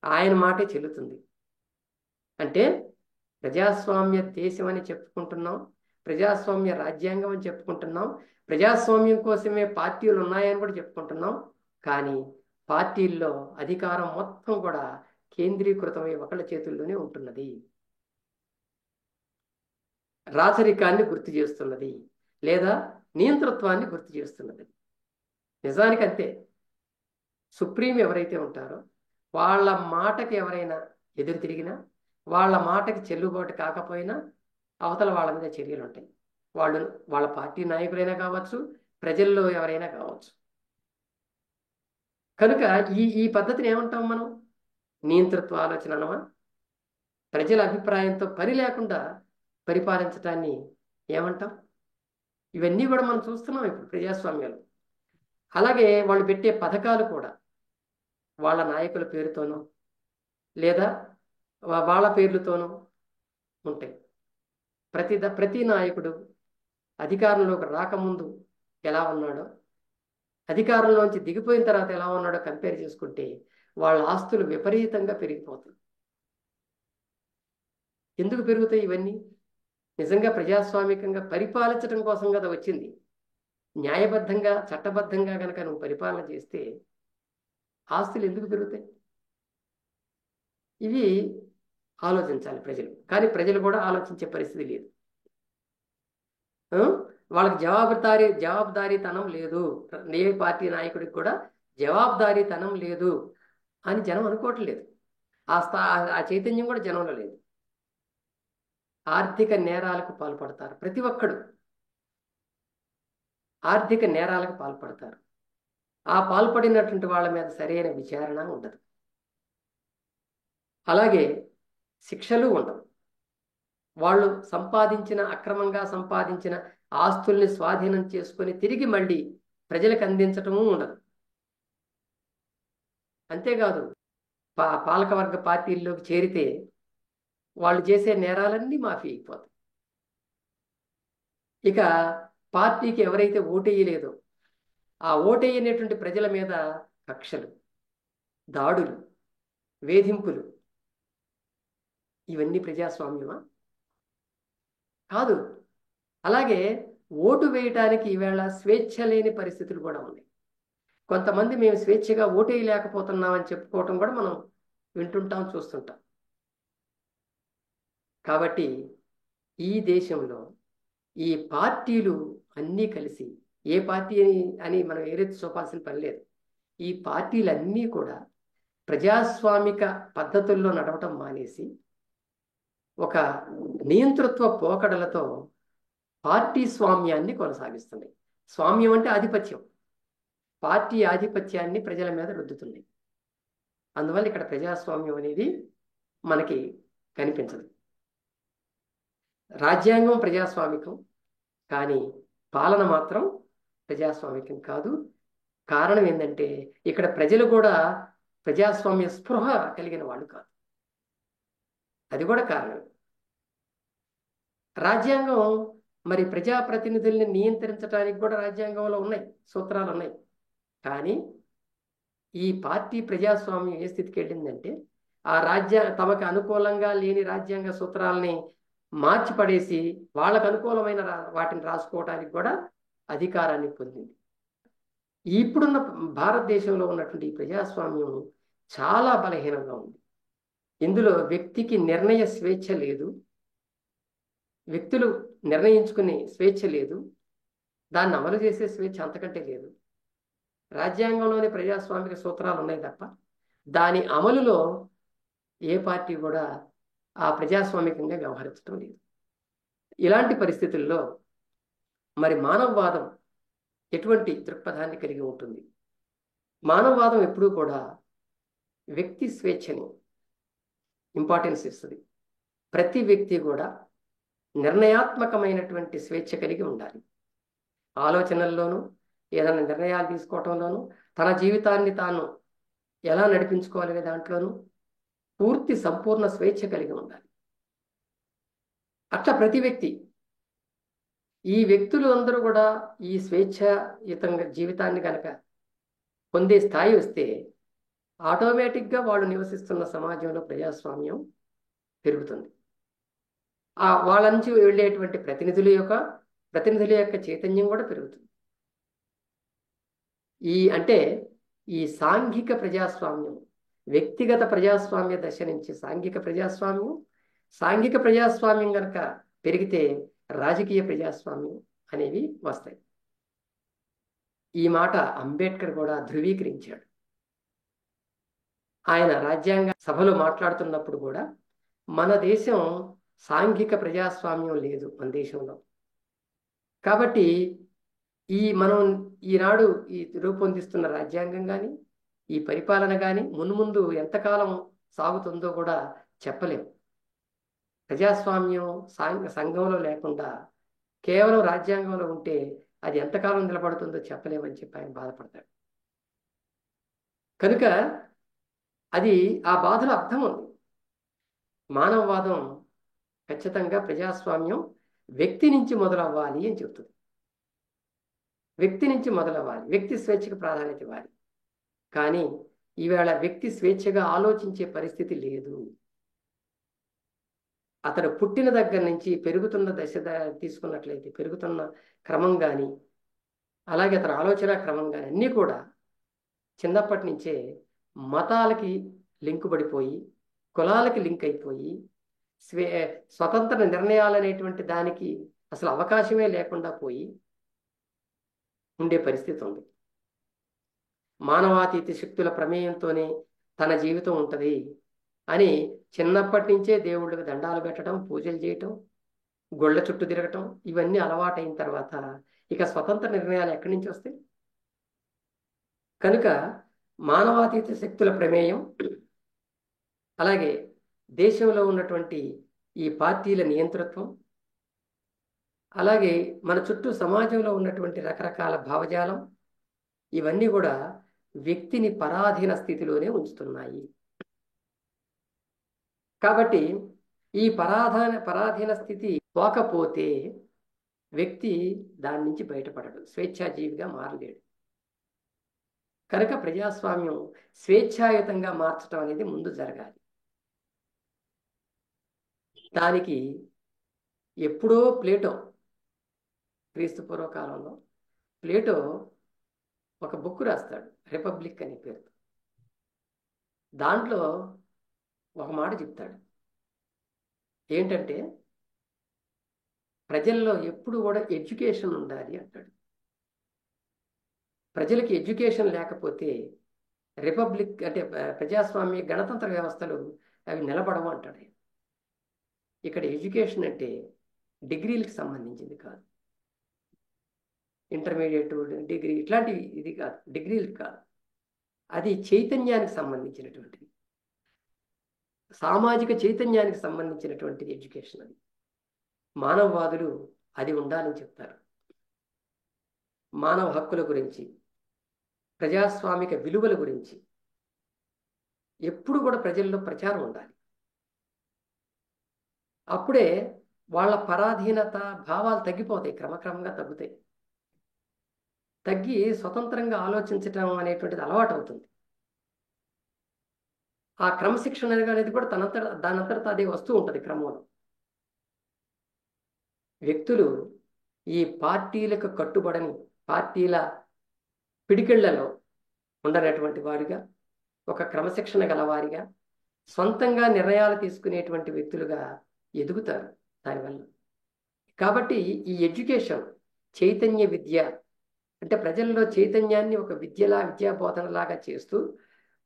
ఆయన మాటే చెల్లుతుంది. అంటే ప్రజాస్వామ్య దేశం అని చెప్పుకుంటున్నాం, ప్రజాస్వామ్య రాజ్యాంగం అని చెప్పుకుంటున్నాం, ప్రజాస్వామ్యం కోసమే పార్టీలు ఉన్నాయని కూడా చెప్పుకుంటున్నాం. కానీ పార్టీల్లో అధికారం మొత్తం కూడా కేంద్రీకృతమై ఒకళ్ళ చేతుల్లోనే ఉంటున్నది, రాచరికాన్ని గుర్తు చేస్తున్నది లేదా నియంతృత్వాన్ని గుర్తు చేస్తున్నది. నిజానికి అంతే. సుప్రీం ఎవరైతే ఉంటారో వాళ్ళ మాటకి ఎవరైనా ఎదురు తిరిగినా, వాళ్ళ మాటకి చెల్లుబాటు కాకపోయినా అవతల వాళ్ళ మీద చర్యలు ఉంటాయి. వాళ్ళ పార్టీ నాయకులైనా కావచ్చు, ప్రజల్లో ఎవరైనా కావచ్చు. కనుక ఈ పద్ధతిని ఏమంటాం మనం? నియంతృత్వ ఆలోచన అనమా? ప్రజల అభిప్రాయంతో పని లేకుండా పరిపాలించటాన్ని ఏమంటాం? ఇవన్నీ కూడా మనం చూస్తున్నాం ఇప్పుడు ప్రజాస్వామ్యాలు. అలాగే వాళ్ళు పెట్టే పథకాలు కూడా వాళ్ళ నాయకుల పేరుతోనో లేదా వాళ్ళ పేర్లతోనో ఉంటాయి. ప్రతి నాయకుడు అధికారంలోకి రాకముందు ఎలా ఉన్నాడో, అధికారంలోంచి దిగిపోయిన తర్వాత ఎలా ఉన్నాడో కంపేర్ చేసుకుంటే వాళ్ళ ఆస్తులు విపరీతంగా పెరిగిపోతాయి. ఎందుకు పెరుగుతాయి ఇవన్నీ? నిజంగా ప్రజాస్వామికంగా పరిపాలించడం కోసం కదా వచ్చింది. న్యాయబద్ధంగా, చట్టబద్ధంగా కనుక నువ్వు పరిపాలన చేస్తే ఆస్తులు ఎందుకు పెరుగుతాయి? ఇవి ఆలోచించాలి ప్రజలు. కానీ ప్రజలు కూడా ఆలోచించే పరిస్థితి లేదు. వాళ్ళకి జవాబుదారీతనం లేదు. ఏ పార్టీ నాయకుడికి కూడా జవాబుదారీతనం లేదు అని జనం అనుకోవట్లేదు. ఆ చైతన్యం కూడా జనంలో లేదు. ఆర్థిక నేరాలకు పాల్పడతారు. ప్రతి ఒక్కడు ఆర్థిక నేరాలకు పాల్పడతారు. ఆ పాల్పడినటువంటి వాళ్ళ మీద సరైన విచారణ ఉండదు. అలాగే శిక్షలు ఉండవు. వాళ్ళు అక్రమంగా సంపాదించిన ఆస్తుల్ని స్వాధీనం చేసుకొని తిరిగి మళ్ళీ ప్రజలకు అందించటము ఉండదు. అంతేకాదు, పాలకవర్గ పార్టీల్లోకి చేరితే వాళ్ళు చేసే నేరాలన్నీ మాఫీ అయిపోతాయి. ఇక పార్టీకి ఎవరైతే ఓటేయలేదో ఆ ఓటేయనటువంటి ప్రజల మీద కక్షలు, దాడులు, వేధింపులు, ఇవన్నీ ప్రజాస్వామ్యమా? కాదు. అలాగే ఓటు వేయటానికి ఈవేళ స్వేచ్ఛ లేని పరిస్థితులు కూడా ఉన్నాయి. కొంతమంది మేము స్వేచ్ఛగా ఓటేయలేకపోతున్నామని చెప్పుకోవటం కూడా మనం వింటుంటాం, చూస్తుంటాం. కాబట్టి ఈ దేశంలో ఈ పార్టీలు అన్నీ కలిసి, ఏ పార్టీ అని మనం ఏరెత్తి చూపాల్సిన పని లేదు. ఈ పార్టీలన్నీ కూడా ప్రజాస్వామిక పద్ధతుల్లో నడవటం మానేసి ఒక నియంతృత్వ పోకడలతో పార్టీ స్వామ్యాన్ని కొనసాగిస్తున్నాయి. స్వామ్యం అంటే ఆధిపత్యం. పార్టీ ఆధిపత్యాన్ని ప్రజల మీద రుద్దుతుంది. అందువల్ల ఇక్కడ ప్రజాస్వామ్యం అనేది మనకి కనిపించదు. రాజ్యాంగం ప్రజాస్వామికం, కానీ పాలన మాత్రం ప్రజాస్వామికం కాదు. కారణం ఏంటంటే ఇక్కడ ప్రజలు కూడా ప్రజాస్వామ్య స్పృహ కలిగిన వాళ్ళు కాదు. అది కూడా కారణం. రాజ్యాంగం మరి ప్రజాప్రతినిధుల్ని నియంత్రించడానికి కూడా రాజ్యాంగంలో ఉన్నాయి, సూత్రాలు ఉన్నాయి. కానీ ఈ పార్టీ ప్రజాస్వామ్యం ఏ స్థితికి వెళ్ళిందంటే తమకు అనుకూలంగా లేని రాజ్యాంగ సూత్రాలని మార్చిపడేసి వాళ్ళకు అనుకూలమైన వాటిని రాసుకోవడానికి కూడా అధికారాన్ని పొందింది. ఇప్పుడున్న భారతదేశంలో ఉన్నటువంటి ఈ ప్రజాస్వామ్యం చాలా బలహీనంగా ఉంది. ఇందులో వ్యక్తికి నిర్ణయ స్వేచ్ఛ లేదు, వ్యక్తులు నిర్ణయించుకునే స్వేచ్ఛ లేదు, దాన్ని అమలు చేసే స్వేచ్ఛ అంతకంటే లేదు. రాజ్యాంగంలోని ప్రజాస్వామిక సూత్రాలు ఉన్నాయి తప్ప దాని అమలులో ఏ పార్టీ కూడా ఆ ప్రజాస్వామికంగా వ్యవహరించడం లేదు. ఇలాంటి పరిస్థితుల్లో మరి మానవవాదం ఎటువంటి దృక్పథాన్ని కలిగి ఉంటుంది? మానవవాదం ఎప్పుడూ కూడా వ్యక్తి స్వేచ్ఛని ఇంపార్టెన్స్ ఇస్తుంది. ప్రతి వ్యక్తి కూడా నిర్ణయాత్మకమైనటువంటి స్వేచ్ఛ కలిగి ఉండాలి. ఆలోచనల్లోనూ, ఏదైనా నిర్ణయాలు తీసుకోవటంలోనూ, తన జీవితాన్ని తాను ఎలా నడిపించుకోవాలనే దాంట్లోనూ పూర్తి సంపూర్ణ స్వేచ్ఛ కలిగి ఉండాలి. అట్లా ప్రతి వ్యక్తి, ఈ వ్యక్తులు అందరూ కూడా ఈ స్వేచ్ఛయుతంగా జీవితాన్ని కనుక పొందే స్థాయి వస్తే ఆటోమేటిక్గా వాళ్ళు నివసిస్తున్న సమాజంలో ప్రజాస్వామ్యం పెరుగుతుంది. వాళ్ళ నుంచి వెళ్ళేటువంటి ప్రతినిధుల యొక్క చైతన్యం కూడా పెరుగుతుంది. ఈ సాంఘిక ప్రజాస్వామ్యం, వ్యక్తిగత ప్రజాస్వామ్య దశ నుంచి సాంఘిక ప్రజాస్వామ్యం కనుక పెరిగితే రాజకీయ ప్రజాస్వామ్యం అనేవి వస్తాయి. ఈ మాట అంబేద్కర్ కూడా ధృవీకరించాడు. ఆయన రాజ్యాంగ సభలో మాట్లాడుతున్నప్పుడు కూడా మన దేశం సాంఘిక ప్రజాస్వామ్యం లేదు మన దేశంలో. కాబట్టి మనం ఈనాడు రూపొందిస్తున్న రాజ్యాంగం కానీ, ఈ పరిపాలన కానీ మున్ముందు ఎంతకాలం సాగుతుందో కూడా చెప్పలేం. ప్రజాస్వామ్యం సంఘంలో లేకుండా కేవలం రాజ్యాంగంలో ఉంటే అది ఎంతకాలం నిలబడుతుందో చెప్పలేమని చెప్పి ఆయన బాధపడతాడు. కనుక ఆ బాధలో అర్థం ఉంది. మానవవాదం ఖచ్చితంగా ప్రజాస్వామ్యం వ్యక్తి నుంచి మొదలవ్వాలి అని చెప్తుంది. వ్యక్తి నుంచి మొదలవ్వాలి, వ్యక్తి స్వేచ్ఛకు ప్రాధాన్యత ఇవ్వాలి. కానీ ఈవేళ వ్యక్తి స్వేచ్ఛగా ఆలోచించే పరిస్థితి లేదు. అతను పుట్టిన దగ్గర నుంచి పెరుగుతున్న దశ తీసుకున్నట్లయితే పెరుగుతున్న క్రమం కానీ, అలాగే అతని ఆలోచన క్రమం కానీ అన్నీ కూడా చిన్నప్పటి నుంచే మతాలకి లింకు పడిపోయి కులాలకి లింక్ అయిపోయి స్వతంత్ర నిర్ణయాలు అనేటువంటి దానికి అసలు అవకాశమే లేకుండా పోయి ఉండే పరిస్థితి ఉంది. మానవాతీత శక్తుల ప్రమేయంతోనే తన జీవితం ఉంటుంది అని చిన్నప్పటి నుంచే దేవుళ్ళకి దండాలు పెట్టడం, పూజలు చేయటం, గొళ్ళ చుట్టూ తిరగటం, ఇవన్నీ అలవాటైన తర్వాత ఇక స్వతంత్ర నిర్ణయాలు ఎక్కడి నుంచి వస్తాయి? కనుక మానవాతీత శక్తుల ప్రమేయం, అలాగే దేశంలో ఉన్నటువంటి ఈ పార్టీల నియంతృత్వం, అలాగే మన చుట్టూ సమాజంలో ఉన్నటువంటి రకరకాల భావజాలం, ఇవన్నీ కూడా వ్యక్తిని పరాధీన స్థితిలోనే ఉంచుతున్నాయి. కాబట్టి ఈ పరాధీన స్థితి పోకపోతే వ్యక్తి దాని నుంచి బయటపడడు, స్వేచ్ఛాజీవిగా మారలేడు. కనుక ప్రజాస్వామ్యం స్వేచ్ఛాయుతంగా మార్చడం అనేది ముందు జరగాలి. దానికి ఎప్పుడో ప్లేటో, క్రీస్తు పూర్వకాలంలో ప్లేటో ఒక బుక్ రాస్తాడు, రిపబ్లిక్ అనే పేరుతో. దాంట్లో ఒక మాట చెప్తాడు, ఏంటంటే ప్రజల్లో ఎప్పుడు కూడా ఎడ్యుకేషన్ ఉండాలి అంటాడు. ప్రజలకి ఎడ్యుకేషన్ లేకపోతే రిపబ్లిక్ అంటే ప్రజాస్వామ్య గణతంత్ర వ్యవస్థలు అవి నిలబడవు అంటాడు. ఇక్కడ ఎడ్యుకేషన్ అంటే డిగ్రీలకు సంబంధించింది కాదు, ఇంటర్మీడియట్, డిగ్రీ ఇట్లాంటివి ఇది కాదు, డిగ్రీలకు కాదు. అది చైతన్యానికి సంబంధించినటువంటిది, సామాజిక చైతన్యానికి సంబంధించినటువంటిది ఎడ్యుకేషన్. అది మానవవాదులు అది ఉండాలని చెప్తారు. మానవ హక్కుల గురించి, ప్రజాస్వామిక విలువల గురించి ఎప్పుడు కూడా ప్రజల్లో ప్రచారం ఉండాలి. అప్పుడే వాళ్ళ పరాధీనత భావాలు తగ్గిపోతాయి, క్రమక్రమంగా తగ్గుతాయి. తగ్గి స్వతంత్రంగా ఆలోచించటం అనేటువంటిది అలవాటు అవుతుంది. ఆ క్రమశిక్షణ అనేది కూడా దానంతట అదే వస్తూ ఉంటుంది క్రమంలో. వ్యక్తులు ఈ పార్టీలకు కట్టుబడని, పార్టీల పిడికిళ్లలో ఉండనటువంటి వారిగా, ఒక క్రమశిక్షణ గలవారిగా, సొంతంగా నిర్ణయాలు తీసుకునేటువంటి వ్యక్తులుగా ఎదుగుతారు దానివల్ల. కాబట్టి ఈ ఎడ్యుకేషన్, చైతన్య విద్య అంటే ప్రజల్లో చైతన్యాన్ని ఒక విద్యా బోధనలాగా చేస్తూ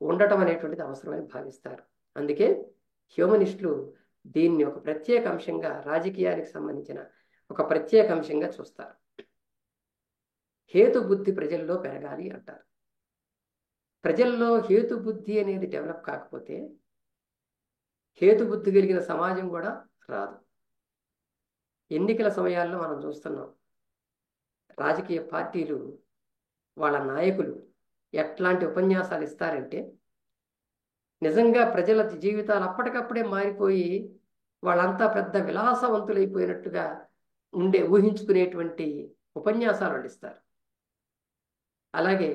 ఉండటం అనేటువంటిది అవసరమని భావిస్తారు. అందుకే హ్యూమనిస్టులు దీన్ని ఒక ప్రత్యేక అంశంగా, రాజకీయానికి సంబంధించిన ఒక ప్రత్యేక అంశంగా చూస్తారు. హేతుబుద్ధి ప్రజల్లో పెరగాలి అంటారు. ప్రజల్లో హేతుబుద్ధి అనేది డెవలప్ కాకపోతే హేతుబుద్ధి కలిగిన సమాజం కూడా రాదు. ఎన్నికల సమయాల్లో మనం చూస్తున్నాం, రాజకీయ పార్టీలు వాళ్ళ నాయకులు ఎట్లాంటి ఉపన్యాసాలు ఇస్తారంటే నిజంగా ప్రజల జీవితాలు అప్పటికప్పుడే మారిపోయి వాళ్ళంతా పెద్ద విలాసవంతులైపోయినట్టుగా ఊహించుకునేటువంటి ఉపన్యాసాలు వాళ్ళు ఇస్తారు. అలాగే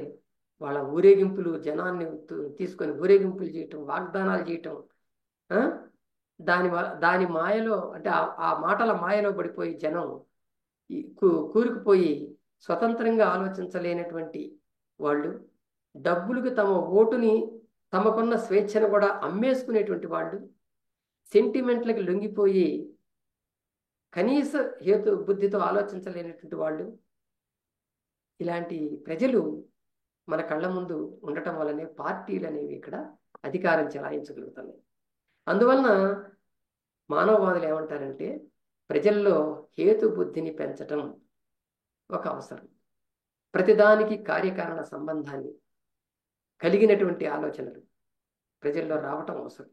వాళ్ళ ఊరేగింపులు, జనాన్ని తీసుకొని ఊరేగింపులు చేయటం, వాగ్దానాలు చేయటం, దాని మాయలో అంటే ఆ మాటల మాయలో పడిపోయి జనం కూరుకుపోయి స్వతంత్రంగా ఆలోచించలేనటువంటి వాళ్ళు, డబ్బులకు తమ ఓటుని, తమకున్న స్వేచ్ఛను కూడా అమ్మేసుకునేటువంటి వాళ్ళు, సెంటిమెంట్లకు లొంగిపోయి కనీస హేతు బుద్ధితో ఆలోచించలేనటువంటి వాళ్ళు, ఇలాంటి ప్రజలు మన కళ్ళ ముందు ఉండటం వల్లనే పార్టీలు అనేవి ఇక్కడ అధికారం చెలాయించగలుగుతున్నాయి. అందువలన మానవవాదులు ఏమంటారంటే ప్రజల్లో హేతుబుద్ధిని పెంచటం ఒక అవసరం. ప్రతిదానికి కార్యకారణ సంబంధాన్ని కలిగినటువంటి ఆలోచనలు ప్రజల్లో రావటం అవసరం.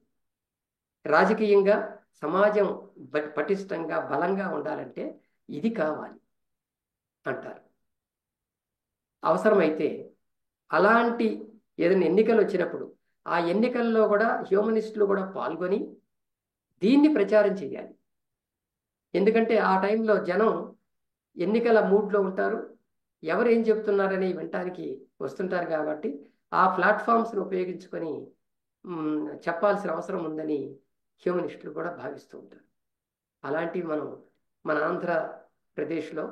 రాజకీయంగా సమాజం పటిష్టంగా, బలంగా ఉండాలంటే ఇది కావాలి అంటారు. అవసరమైతే అలాంటి ఏదైనా ఎన్నికలు వచ్చినప్పుడు ఆ ఎన్నికల్లో కూడా హ్యూమనిస్టులు కూడా పాల్గొని దీన్ని ప్రచారం చేయాలి. ఎందుకంటే ఆ టైంలో జనం ఎన్నికల మూడ్లో ఉంటారు, ఎవరు ఏం చెప్తున్నారని వినటానికి వస్తుంటారు. కాబట్టి ఆ ప్లాట్ఫామ్స్ని ఉపయోగించుకొని చెప్పాల్సిన అవసరం ఉందని హ్యూమనిస్టులు కూడా భావిస్తూ ఉంటారు. అలాంటివి మనం మన ఆంధ్రప్రదేశ్లో,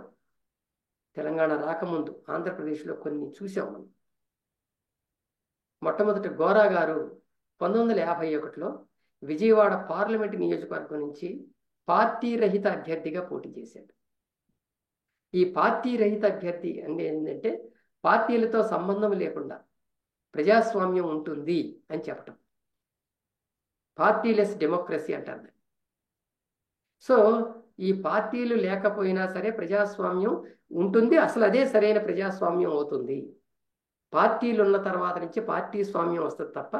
తెలంగాణ రాకముందు ఆంధ్రప్రదేశ్లో కొన్ని చూసాం మనం. మొట్టమొదటి గోరా గారు 1951లో విజయవాడ పార్లమెంటు నియోజకవర్గం నుంచి పార్టీ రహిత అభ్యర్థిగా పోటీ చేశాడు. ఈ పార్టీ రహిత అభ్యర్థి అంటే ఏంటంటే పార్టీలతో సంబంధం లేకుండా ప్రజాస్వామ్యం ఉంటుంది అని చెప్పటం. పార్టీలెస్ డెమోక్రసీ అంటారు. సో ఈ పార్టీలు లేకపోయినా సరే ప్రజాస్వామ్యం ఉంటుంది, అసలు అదే సరైన ప్రజాస్వామ్యం అవుతుంది. పార్టీలు ఉన్న తర్వాత నుంచి పార్టీ స్వామ్యం వస్తుంది తప్ప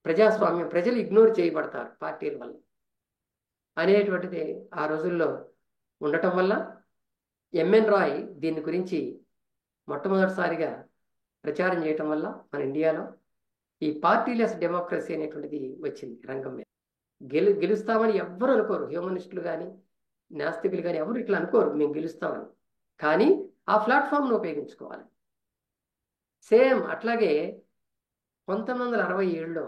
ప్రజాస్వామ్యం ప్రజలు ఇగ్నోర్ చేయబడతారు పార్టీల వల్ల అనేటువంటిది ఆ రోజుల్లో ఉండటం వల్ల ఎంఎన్ రాయ్ దీని గురించి మొట్టమొదటిసారిగా ప్రచారం చేయటం వల్ల మన ఇండియాలో ఈ పార్టీలెస్ డెమోక్రసీ అనేటువంటిది వచ్చింది రంగం మీద. గెలుస్తామని ఎవ్వరు అనుకోరు, హ్యూమనిస్టులు కానీ నాస్తికులు కానీ ఎవరు ఇట్లా అనుకోరు మేము గెలుస్తామని. కానీ ఆ ప్లాట్ఫామ్ను ఉపయోగించుకోవాలి. సేమ్ అట్లాగే 1967లో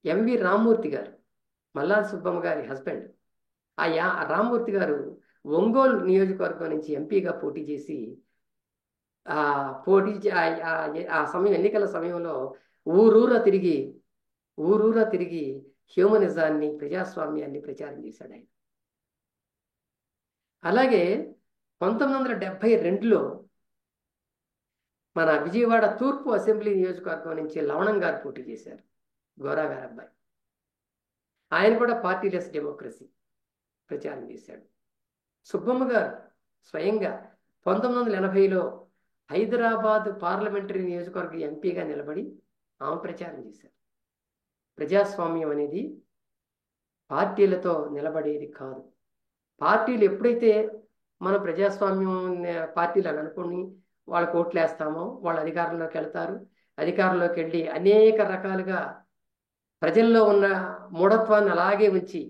ఎంవి రామ్మూర్తి గారు, మల్లాది సుబ్బమ్మ గారి హస్బెండ్, ఆ రామ్మూర్తి గారు ఒంగోలు నియోజకవర్గం నుంచి ఎంపీగా పోటీ చేసి ఆ సమయం ఎన్నికల సమయంలో ఊరూరా తిరిగి హ్యూమనిజాన్ని ప్రజాస్వామ్యాన్ని ప్రచారం చేశాడు ఆయన. అలాగే 1972లో మన విజయవాడ తూర్పు అసెంబ్లీ నియోజకవర్గం నుంచి లవణం గారు పోటీ చేశారు, గోరా గారి అబ్బాయి. ఆయన కూడా పార్టీలెస్ డెమోక్రసీ ప్రచారం చేశాడు. సుబ్బమ్మ గారు స్వయంగా 1980లో హైదరాబాద్ పార్లమెంటరీ నియోజకవర్గ ఎంపీగా నిలబడి ఆమె ప్రచారం చేశారు. ప్రజాస్వామ్యం అనేది పార్టీలతో నిలబడేది కాదు. పార్టీలు ఎప్పుడైతే మన ప్రజాస్వామ్యం పార్టీలు అని అనుకుని వాళ్ళకు ఓట్లు వేస్తామో వాళ్ళు అధికారంలోకి వెళ్తారు. అధికారంలోకి వెళ్ళి అనేక రకాలుగా ప్రజల్లో ఉన్న మూఢత్వాన్ని అలాగే ఉంచి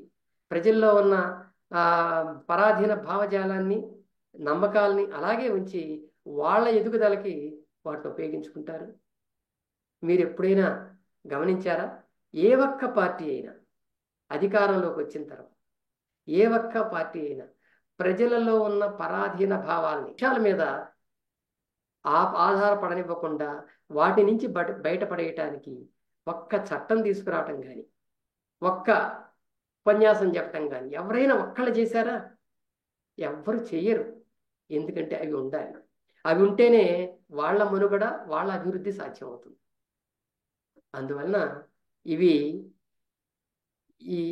ప్రజల్లో ఉన్న పరాధీన భావజాలాన్ని నమ్మకాలని అలాగే ఉంచి వాళ్ళ ఎదుగుదలకి వాటిని ఉపయోగించుకుంటారు. మీరు ఎప్పుడైనా గమనించారా? ఏ ఒక్క పార్టీ అయినా అధికారంలోకి వచ్చిన తర్వాత ఏ ఒక్క పార్టీ అయినా ప్రజలలో ఉన్న పరాధీన భావాలని విషయాల మీద ఆధారపడనివ్వకుండా వాటి నుంచి బయటపడేయటానికి ఒక్క చట్టం తీసుకురావటం కానీ ఒక్క ఉపన్యాసం చెప్పటం కానీ ఎవరైనా ఒక్కళ్ళు చేశారా? ఎవ్వరు చెయ్యరు. ఎందుకంటే అవి ఉండాలి. అవి ఉంటేనే వాళ్ళ మనుగడ వాళ్ళ అభివృద్ధి సాధ్యమవుతుంది. అందువలన ఇవి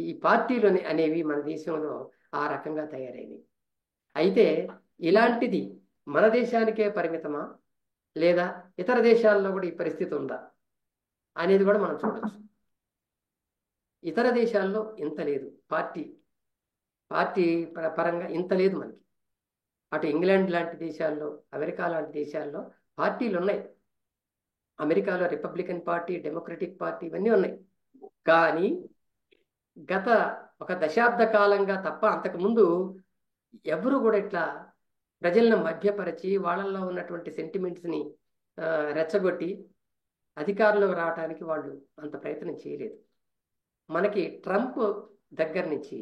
ఈ పార్టీలు అనేవి మన దేశంలో ఆ రకంగా తయారైనవి. అయితే ఇలాంటిది మన దేశానికే పరిమితమా లేదా ఇతర దేశాల్లో కూడా ఈ పరిస్థితి ఉందా అనేది కూడా మనం చూడవచ్చు. ఇతర దేశాల్లో ఇంత లేదు, పార్టీ పరంగా ఇంత లేదు మనకి. అటు ఇంగ్లాండ్ లాంటి దేశాల్లో, అమెరికా లాంటి దేశాల్లో పార్టీలు ఉన్నాయి. అమెరికాలో రిపబ్లికన్ పార్టీ, డెమోక్రటిక్ పార్టీ ఇవన్నీ ఉన్నాయి. కానీ గత ఒక దశాబ్ద కాలంగా తప్ప అంతకుముందు ఎవరు కూడా ఇట్లా ప్రజలను మధ్యపరిచి వాళ్ళల్లో ఉన్నటువంటి సెంటిమెంట్స్ని రెచ్చగొట్టి అధికారంలోకి రావడానికి వాళ్ళు అంత ప్రయత్నం చేయలేదు. మనకి ట్రంప్ దగ్గర నుంచి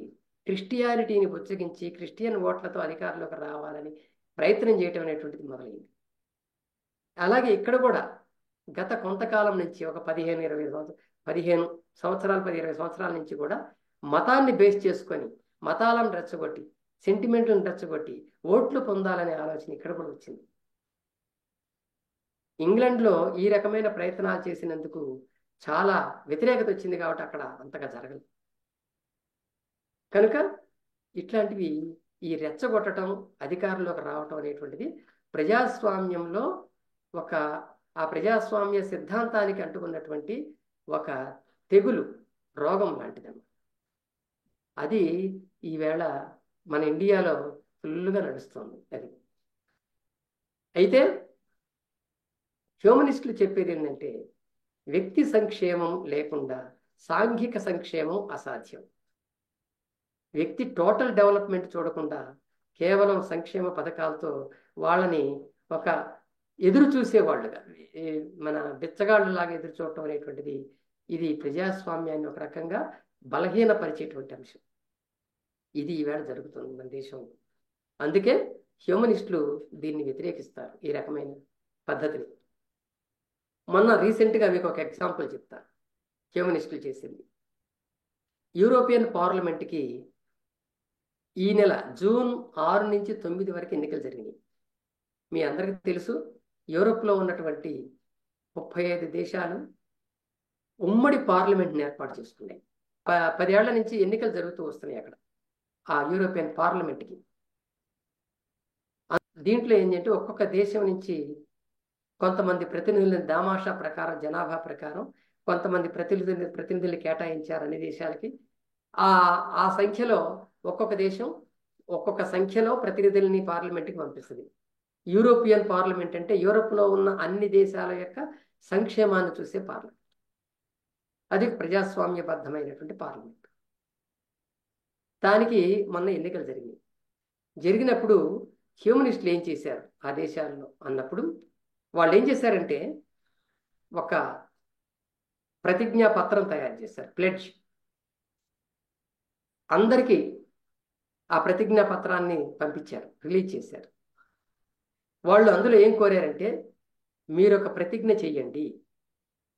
క్రిస్టియానిటీని బుచ్చగించి క్రిస్టియన్ ఓట్లతో అధికారంలోకి రావాలని ప్రయత్నం చేయటం అనేటువంటిది మొదలైంది. అలాగే ఇక్కడ కూడా గత కొంతకాలం నుంచి ఒక 15-20 సంవత్సరాల నుంచి కూడా మతాన్ని బేస్ చేసుకొని మతాలను రెచ్చగొట్టి సెంటిమెంట్లను రెచ్చగొట్టి ఓట్లు పొందాలనే ఆలోచన ఇక్కడ కూడా వచ్చింది. ఇంగ్లాండ్లో ఈ రకమైన ప్రయత్నాలు చేసినందుకు చాలా వ్యతిరేకత వచ్చింది కాబట్టి అక్కడ అంతగా జరగదు. కనుక ఇట్లాంటివి ఈ రెచ్చగొట్టడం అధికారంలోకి రావటం అనేటువంటిది ప్రజాస్వామ్యంలో ఆ ప్రజాస్వామ్య సిద్ధాంతానికి అంటుకున్నటువంటి ఒక తెగులు రోగం లాంటిదన్నమాట. అది ఈవేళ మన ఇండియాలో ఫుల్గా నడుస్తుంది. అది అయితే హ్యూమనిస్టులు చెప్పేది ఏంటంటే వ్యక్తి సంక్షేమం లేకుండా సాంఘిక సంక్షేమం అసాధ్యం. వ్యక్తి టోటల్ డెవలప్మెంట్ చూడకుండా కేవలం సంక్షేమ పథకాలతో వాళ్ళని ఒక ఎదురు చూసేవాళ్ళుగా మన బిచ్చగాళ్ళలాగా ఎదురు చూడటం అనేటువంటిది ఇది ప్రజాస్వామ్యాన్ని ఒక రకంగా బలహీనపరిచేటువంటి అంశం. ఇది ఈవేళ జరుగుతుంది మన దేశంలో. అందుకే హ్యూమనిస్టులు దీన్ని వ్యతిరేకిస్తారు, ఈ రకమైన పద్ధతిని. మొన్న రీసెంట్గా మీకు ఒక ఎగ్జాంపుల్ చెప్తాను హ్యూమనిస్టులు చేసింది. యూరోపియన్ పార్లమెంట్కి ఈ నెల జూన్ 6 నుంచి 9 వరకు ఎన్నికలు జరిగినాయి. మీ అందరికీ తెలుసు, యూరోప్లో ఉన్నటువంటి 35 దేశాలు ఉమ్మడి పార్లమెంట్ని ఏర్పాటు చేసుకున్నాయి. 10 ఏళ్ల నుంచి ఎన్నికలు జరుగుతూ వస్తున్నాయి అక్కడ ఆ యూరోపియన్ పార్లమెంట్కి. దీంట్లో ఏంటంటే ఒక్కొక్క దేశం నుంచి కొంతమంది ప్రతినిధులను దామాషా ప్రకారం, జనాభా ప్రకారం కొంతమంది ప్రతినిధులు కేటాయించారు అన్ని దేశాలకి. ఆ సంఖ్యలో ఒక్కొక్క దేశం ఒక్కొక్క సంఖ్యలో ప్రతినిధుల్ని పార్లమెంట్కి పంపిస్తుంది. యూరోపియన్ పార్లమెంట్ అంటే యూరోప్లో ఉన్న అన్ని దేశాల యొక్క సంక్షేమాన్ని చూసే పార్లమెంట్. అది ప్రజాస్వామ్యబద్ధమైనటువంటి పార్లమెంట్. దానికి మొన్న ఎన్నికలు జరిగినప్పుడు హ్యూమనిస్టులు ఏం చేశారు ఆ దేశాల్లో అన్నప్పుడు, వాళ్ళు ఏం చేశారంటే ఒక ప్రతిజ్ఞా పత్రం తయారు చేశారు, ప్లెడ్జ్. అందరికీ ఆ ప్రతిజ్ఞా పత్రాన్ని పంపించారు, రిలీజ్ చేశారు. వాళ్ళు అందులో ఏం కోరారంటే, మీరు ఒక ప్రతిజ్ఞ చెయ్యండి,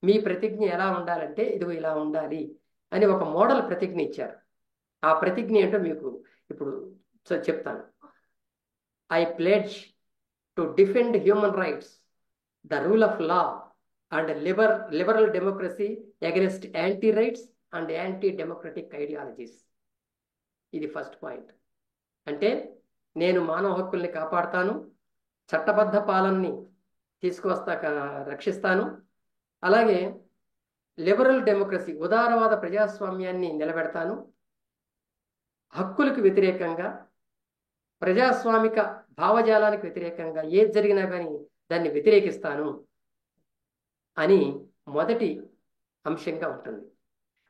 మీ ప్రతిజ్ఞ ఎలా ఉండాలంటే ఇదిగో ఇలా ఉండాలి అని ఒక మోడల్ ప్రతిజ్ఞ ఇచ్చారు. ఆ ప్రతిజ్ఞ ఏంటో మీకు ఇప్పుడు చెప్తాను. I pledge to defend human rights, the rule of law and liberal democracy against anti rights and anti democratic ideologies. ఇది ఫస్ట్ పాయింట్. అంటే నేను మానవ హక్కుల్ని కాపాడుతాను, చట్టబద్ధ పాలనని రక్షిస్తాను, అలాగే లిబరల్ డెమోక్రసీ ఉదారవాద ప్రజాస్వామ్యాన్ని నిలబెడతాను, హక్కులకు వ్యతిరేకంగా ప్రజాస్వామిక భావజాలానికి వ్యతిరేకంగా ఏది జరిగినా కానీ దాన్ని వ్యతిరేకిస్తాను అని మొదటి అంశంగా ఉంటుంది.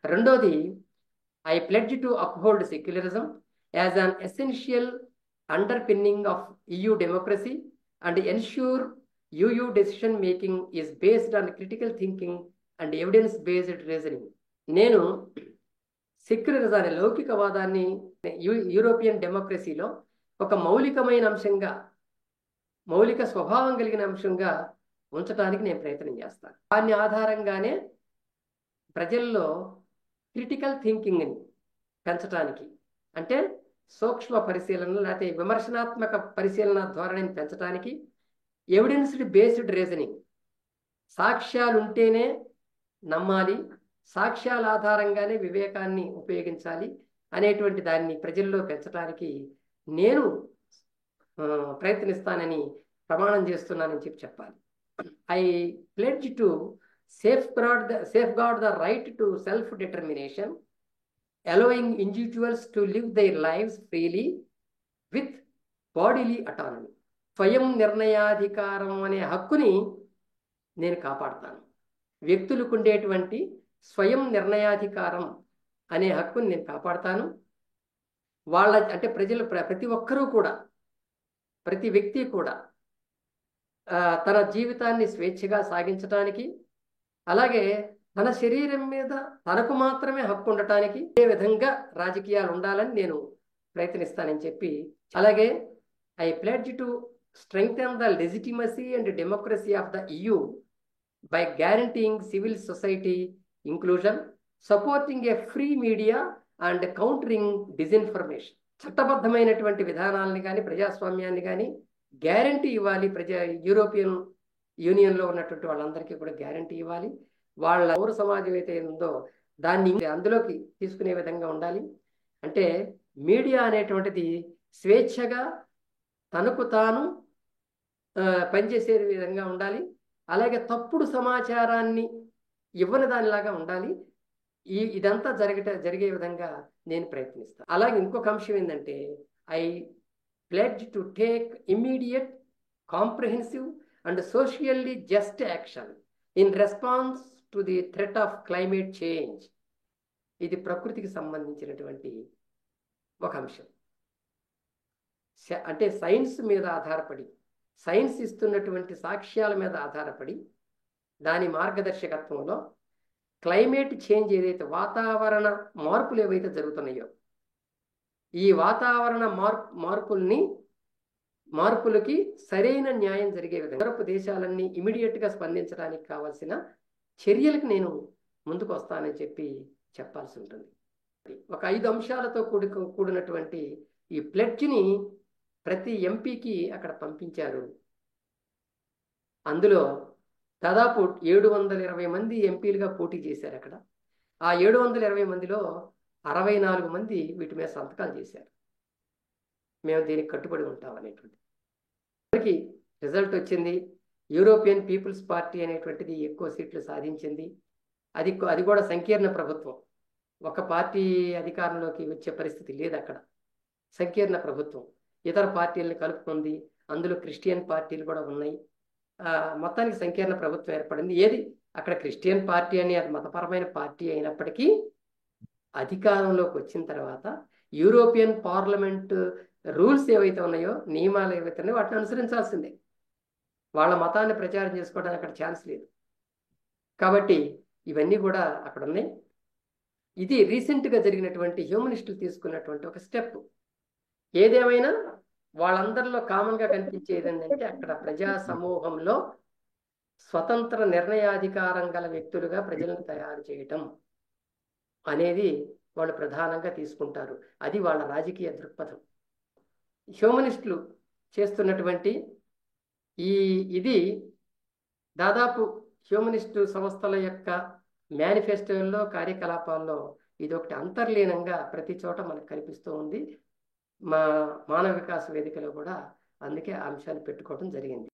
రెండోది, I pledge to uphold secularism as an essential underpinning of EU democracy and ensure EU decision making is based on critical thinking and evidence based reasoning. నేను సెక్యులరిజాన్ని, లౌకికవాదాన్ని యూరోపియన్ డెమోక్రసీలో ఒక మౌలికమైన అంశంగా, మౌలిక స్వభావం కలిగిన అంశంగా ఉంచడానికి నేను ప్రయత్నం చేస్తాను. దాని ఆధారంగానే ప్రజల్లో క్రిటికల్ థింకింగ్ని పెంచడానికి, అంటే సూక్ష్మ పరిశీలన లేకపోతే విమర్శనాత్మక పరిశీలన ధోరణిని పెంచడానికి, ఎవిడెన్స్డ్ బేస్డ్ రీజనింగ్, సాక్ష్యాలు ఉంటేనే నమ్మాలి, సాక్ష్యాల ఆధారంగానే వివేకాన్ని ఉపయోగించాలి అనేటువంటి దాన్ని ప్రజల్లో పెంచడానికి నేను ప్రయత్నిస్తానని ప్రమాణం చేస్తున్నానని చెప్పాలి. I pledge to safeguard the right to self-determination, allowing individuals to live their lives freely with bodily autonomy. స్వయం నిర్ణయాధికారం అనే హక్కుని నేను కాపాడుతాను. వ్యక్తులకు ఉండేటువంటి స్వయం నిర్ణయాధికారం అనే హక్కుని నేను కాపాడుతాను. అంటే ప్రతి ఒక్కరూ కూడా, ప్రతి వ్యక్తి కూడా తన జీవితాన్ని స్వేచ్ఛగా సాగించడానికి, అలాగే తన శరీరం మీద తనకు మాత్రమే హక్కు ఉండటానికి ఏ విధంగా రాజకీయాలు ఉండాలని నేను ప్రయత్నిస్తానని చెప్పి, అలాగే I pledge to strengthen the legitimacy and democracy of the EU by guaranteeing civil society inclusion, supporting a free media and countering disinformation. చట్టబద్ధమైనటువంటి విధానాలని కానీ ప్రజాస్వామ్యాన్ని కానీ గ్యారంటీ ఇవ్వాలి. యూరోపియన్ యూనియన్లో ఉన్నటువంటి వాళ్ళందరికీ కూడా గ్యారంటీ ఇవ్వాలి. వాళ్ళ పౌర సమాజం అయితే ఉందో దాన్ని అందులోకి తీసుకునే విధంగా ఉండాలి. అంటే మీడియా అనేటువంటిది స్వేచ్ఛగా తనకు తాను పనిచేసే విధంగా ఉండాలి. అలాగే తప్పుడు సమాచారాన్ని ఇవ్వని దానిలాగా ఉండాలి. ఇదంతా జరిగే విధంగా నేను ప్రయత్నిస్తాను. అలాగే ఇంకొక అంశం ఏంటంటే, I pledge to take immediate, comprehensive and socially just action in response to the threat of climate change. ఇది ప్రకృతికి సంబంధించినటువంటి ఒక అంశం. అంటే సైన్స్ మీద ఆధారపడి, సైన్స్ ఇస్తున్నటువంటి సాక్ష్యాల మీద ఆధారపడి, దాని మార్గదర్శకత్వంలో క్లైమేట్ చేంజ్ ఏదైతే, వాతావరణ మార్పులు ఏవైతే జరుగుతున్నాయో, ఈ వాతావరణ మార్పులకి సరైన న్యాయం జరిగే విధంగా యూరప్ దేశాలన్నీ ఇమీడియట్గా స్పందించడానికి కావాల్సిన చర్యలకు నేను ముందుకు వస్తానని చెప్పాల్సి ఉంటుంది. ఒక 5 అంశాలతో కూడినటువంటి ఈ ప్లెడ్జ్ని ప్రతి ఎంపీకి అక్కడ పంపించారు. అందులో దాదాపు 720 మంది ఎంపీలుగా పోటీ చేశారు అక్కడ. ఆ 720 మందిలో 64 మంది వీటి మీద సంతకాలు చేశారు. మేము దీనికి కట్టుబడి ఉంటాం అనేటువంటి రిజల్ట్ వచ్చింది. యూరోపియన్ పీపుల్స్ పార్టీ అనేటువంటిది ఎక్కువ సీట్లు సాధించింది. అది కూడా సంకీర్ణ ప్రభుత్వం. ఒక పార్టీ అధికారంలోకి వచ్చే పరిస్థితి లేదు అక్కడ. సంకీర్ణ ప్రభుత్వం ఇతర పార్టీలను కలుపుకుంది. అందులో క్రిస్టియన్ పార్టీలు కూడా ఉన్నాయి. మొత్తానికి సంకీర్ణ ప్రభుత్వం ఏర్పడింది. ఏది అక్కడ క్రిస్టియన్ పార్టీ అని అది మతపరమైన పార్టీ అయినప్పటికీ అధికారంలోకి వచ్చిన తర్వాత యూరోపియన్ పార్లమెంట్ రూల్స్ ఏవైతే ఉన్నాయో, నియమాలు ఏవైతే ఉన్నాయో వాటిని అనుసరించాల్సిందే. వాళ్ళ మతాన్ని ప్రచారం చేసుకోవడానికి అక్కడ ఛాన్స్ లేదు. కాబట్టి ఇవన్నీ కూడా అక్కడ ఉన్నాయి. ఇది రీసెంట్గా జరిగినటువంటి హ్యూమనిస్టులు తీసుకున్నటువంటి ఒక స్టెప్. ఏదేమైనా వాళ్ళందరిలో కామన్గా కనిపించేది ఏంటంటే అక్కడ ప్రజా సమూహంలో స్వతంత్ర నిర్ణయాధికారం గల వ్యక్తులుగా ప్రజలను తయారు చేయటం అనేది వాళ్ళు ప్రధానంగా తీసుకుంటారు. అది వాళ్ళ రాజకీయ దృక్పథం. హ్యూమనిస్టులు చేస్తున్నటువంటి ఇది దాదాపు హ్యూమనిస్టు సంస్థల యొక్క మేనిఫెస్టోల్లో, కార్యకలాపాల్లో ఇది ఒకటి అంతర్లీనంగా ప్రతి చోట మనకు కనిపిస్తూ ఉంది. మానవ వికాస వేదికలో కూడా అందుకే ఆ అంశాన్ని పెట్టుకోవడం జరిగింది.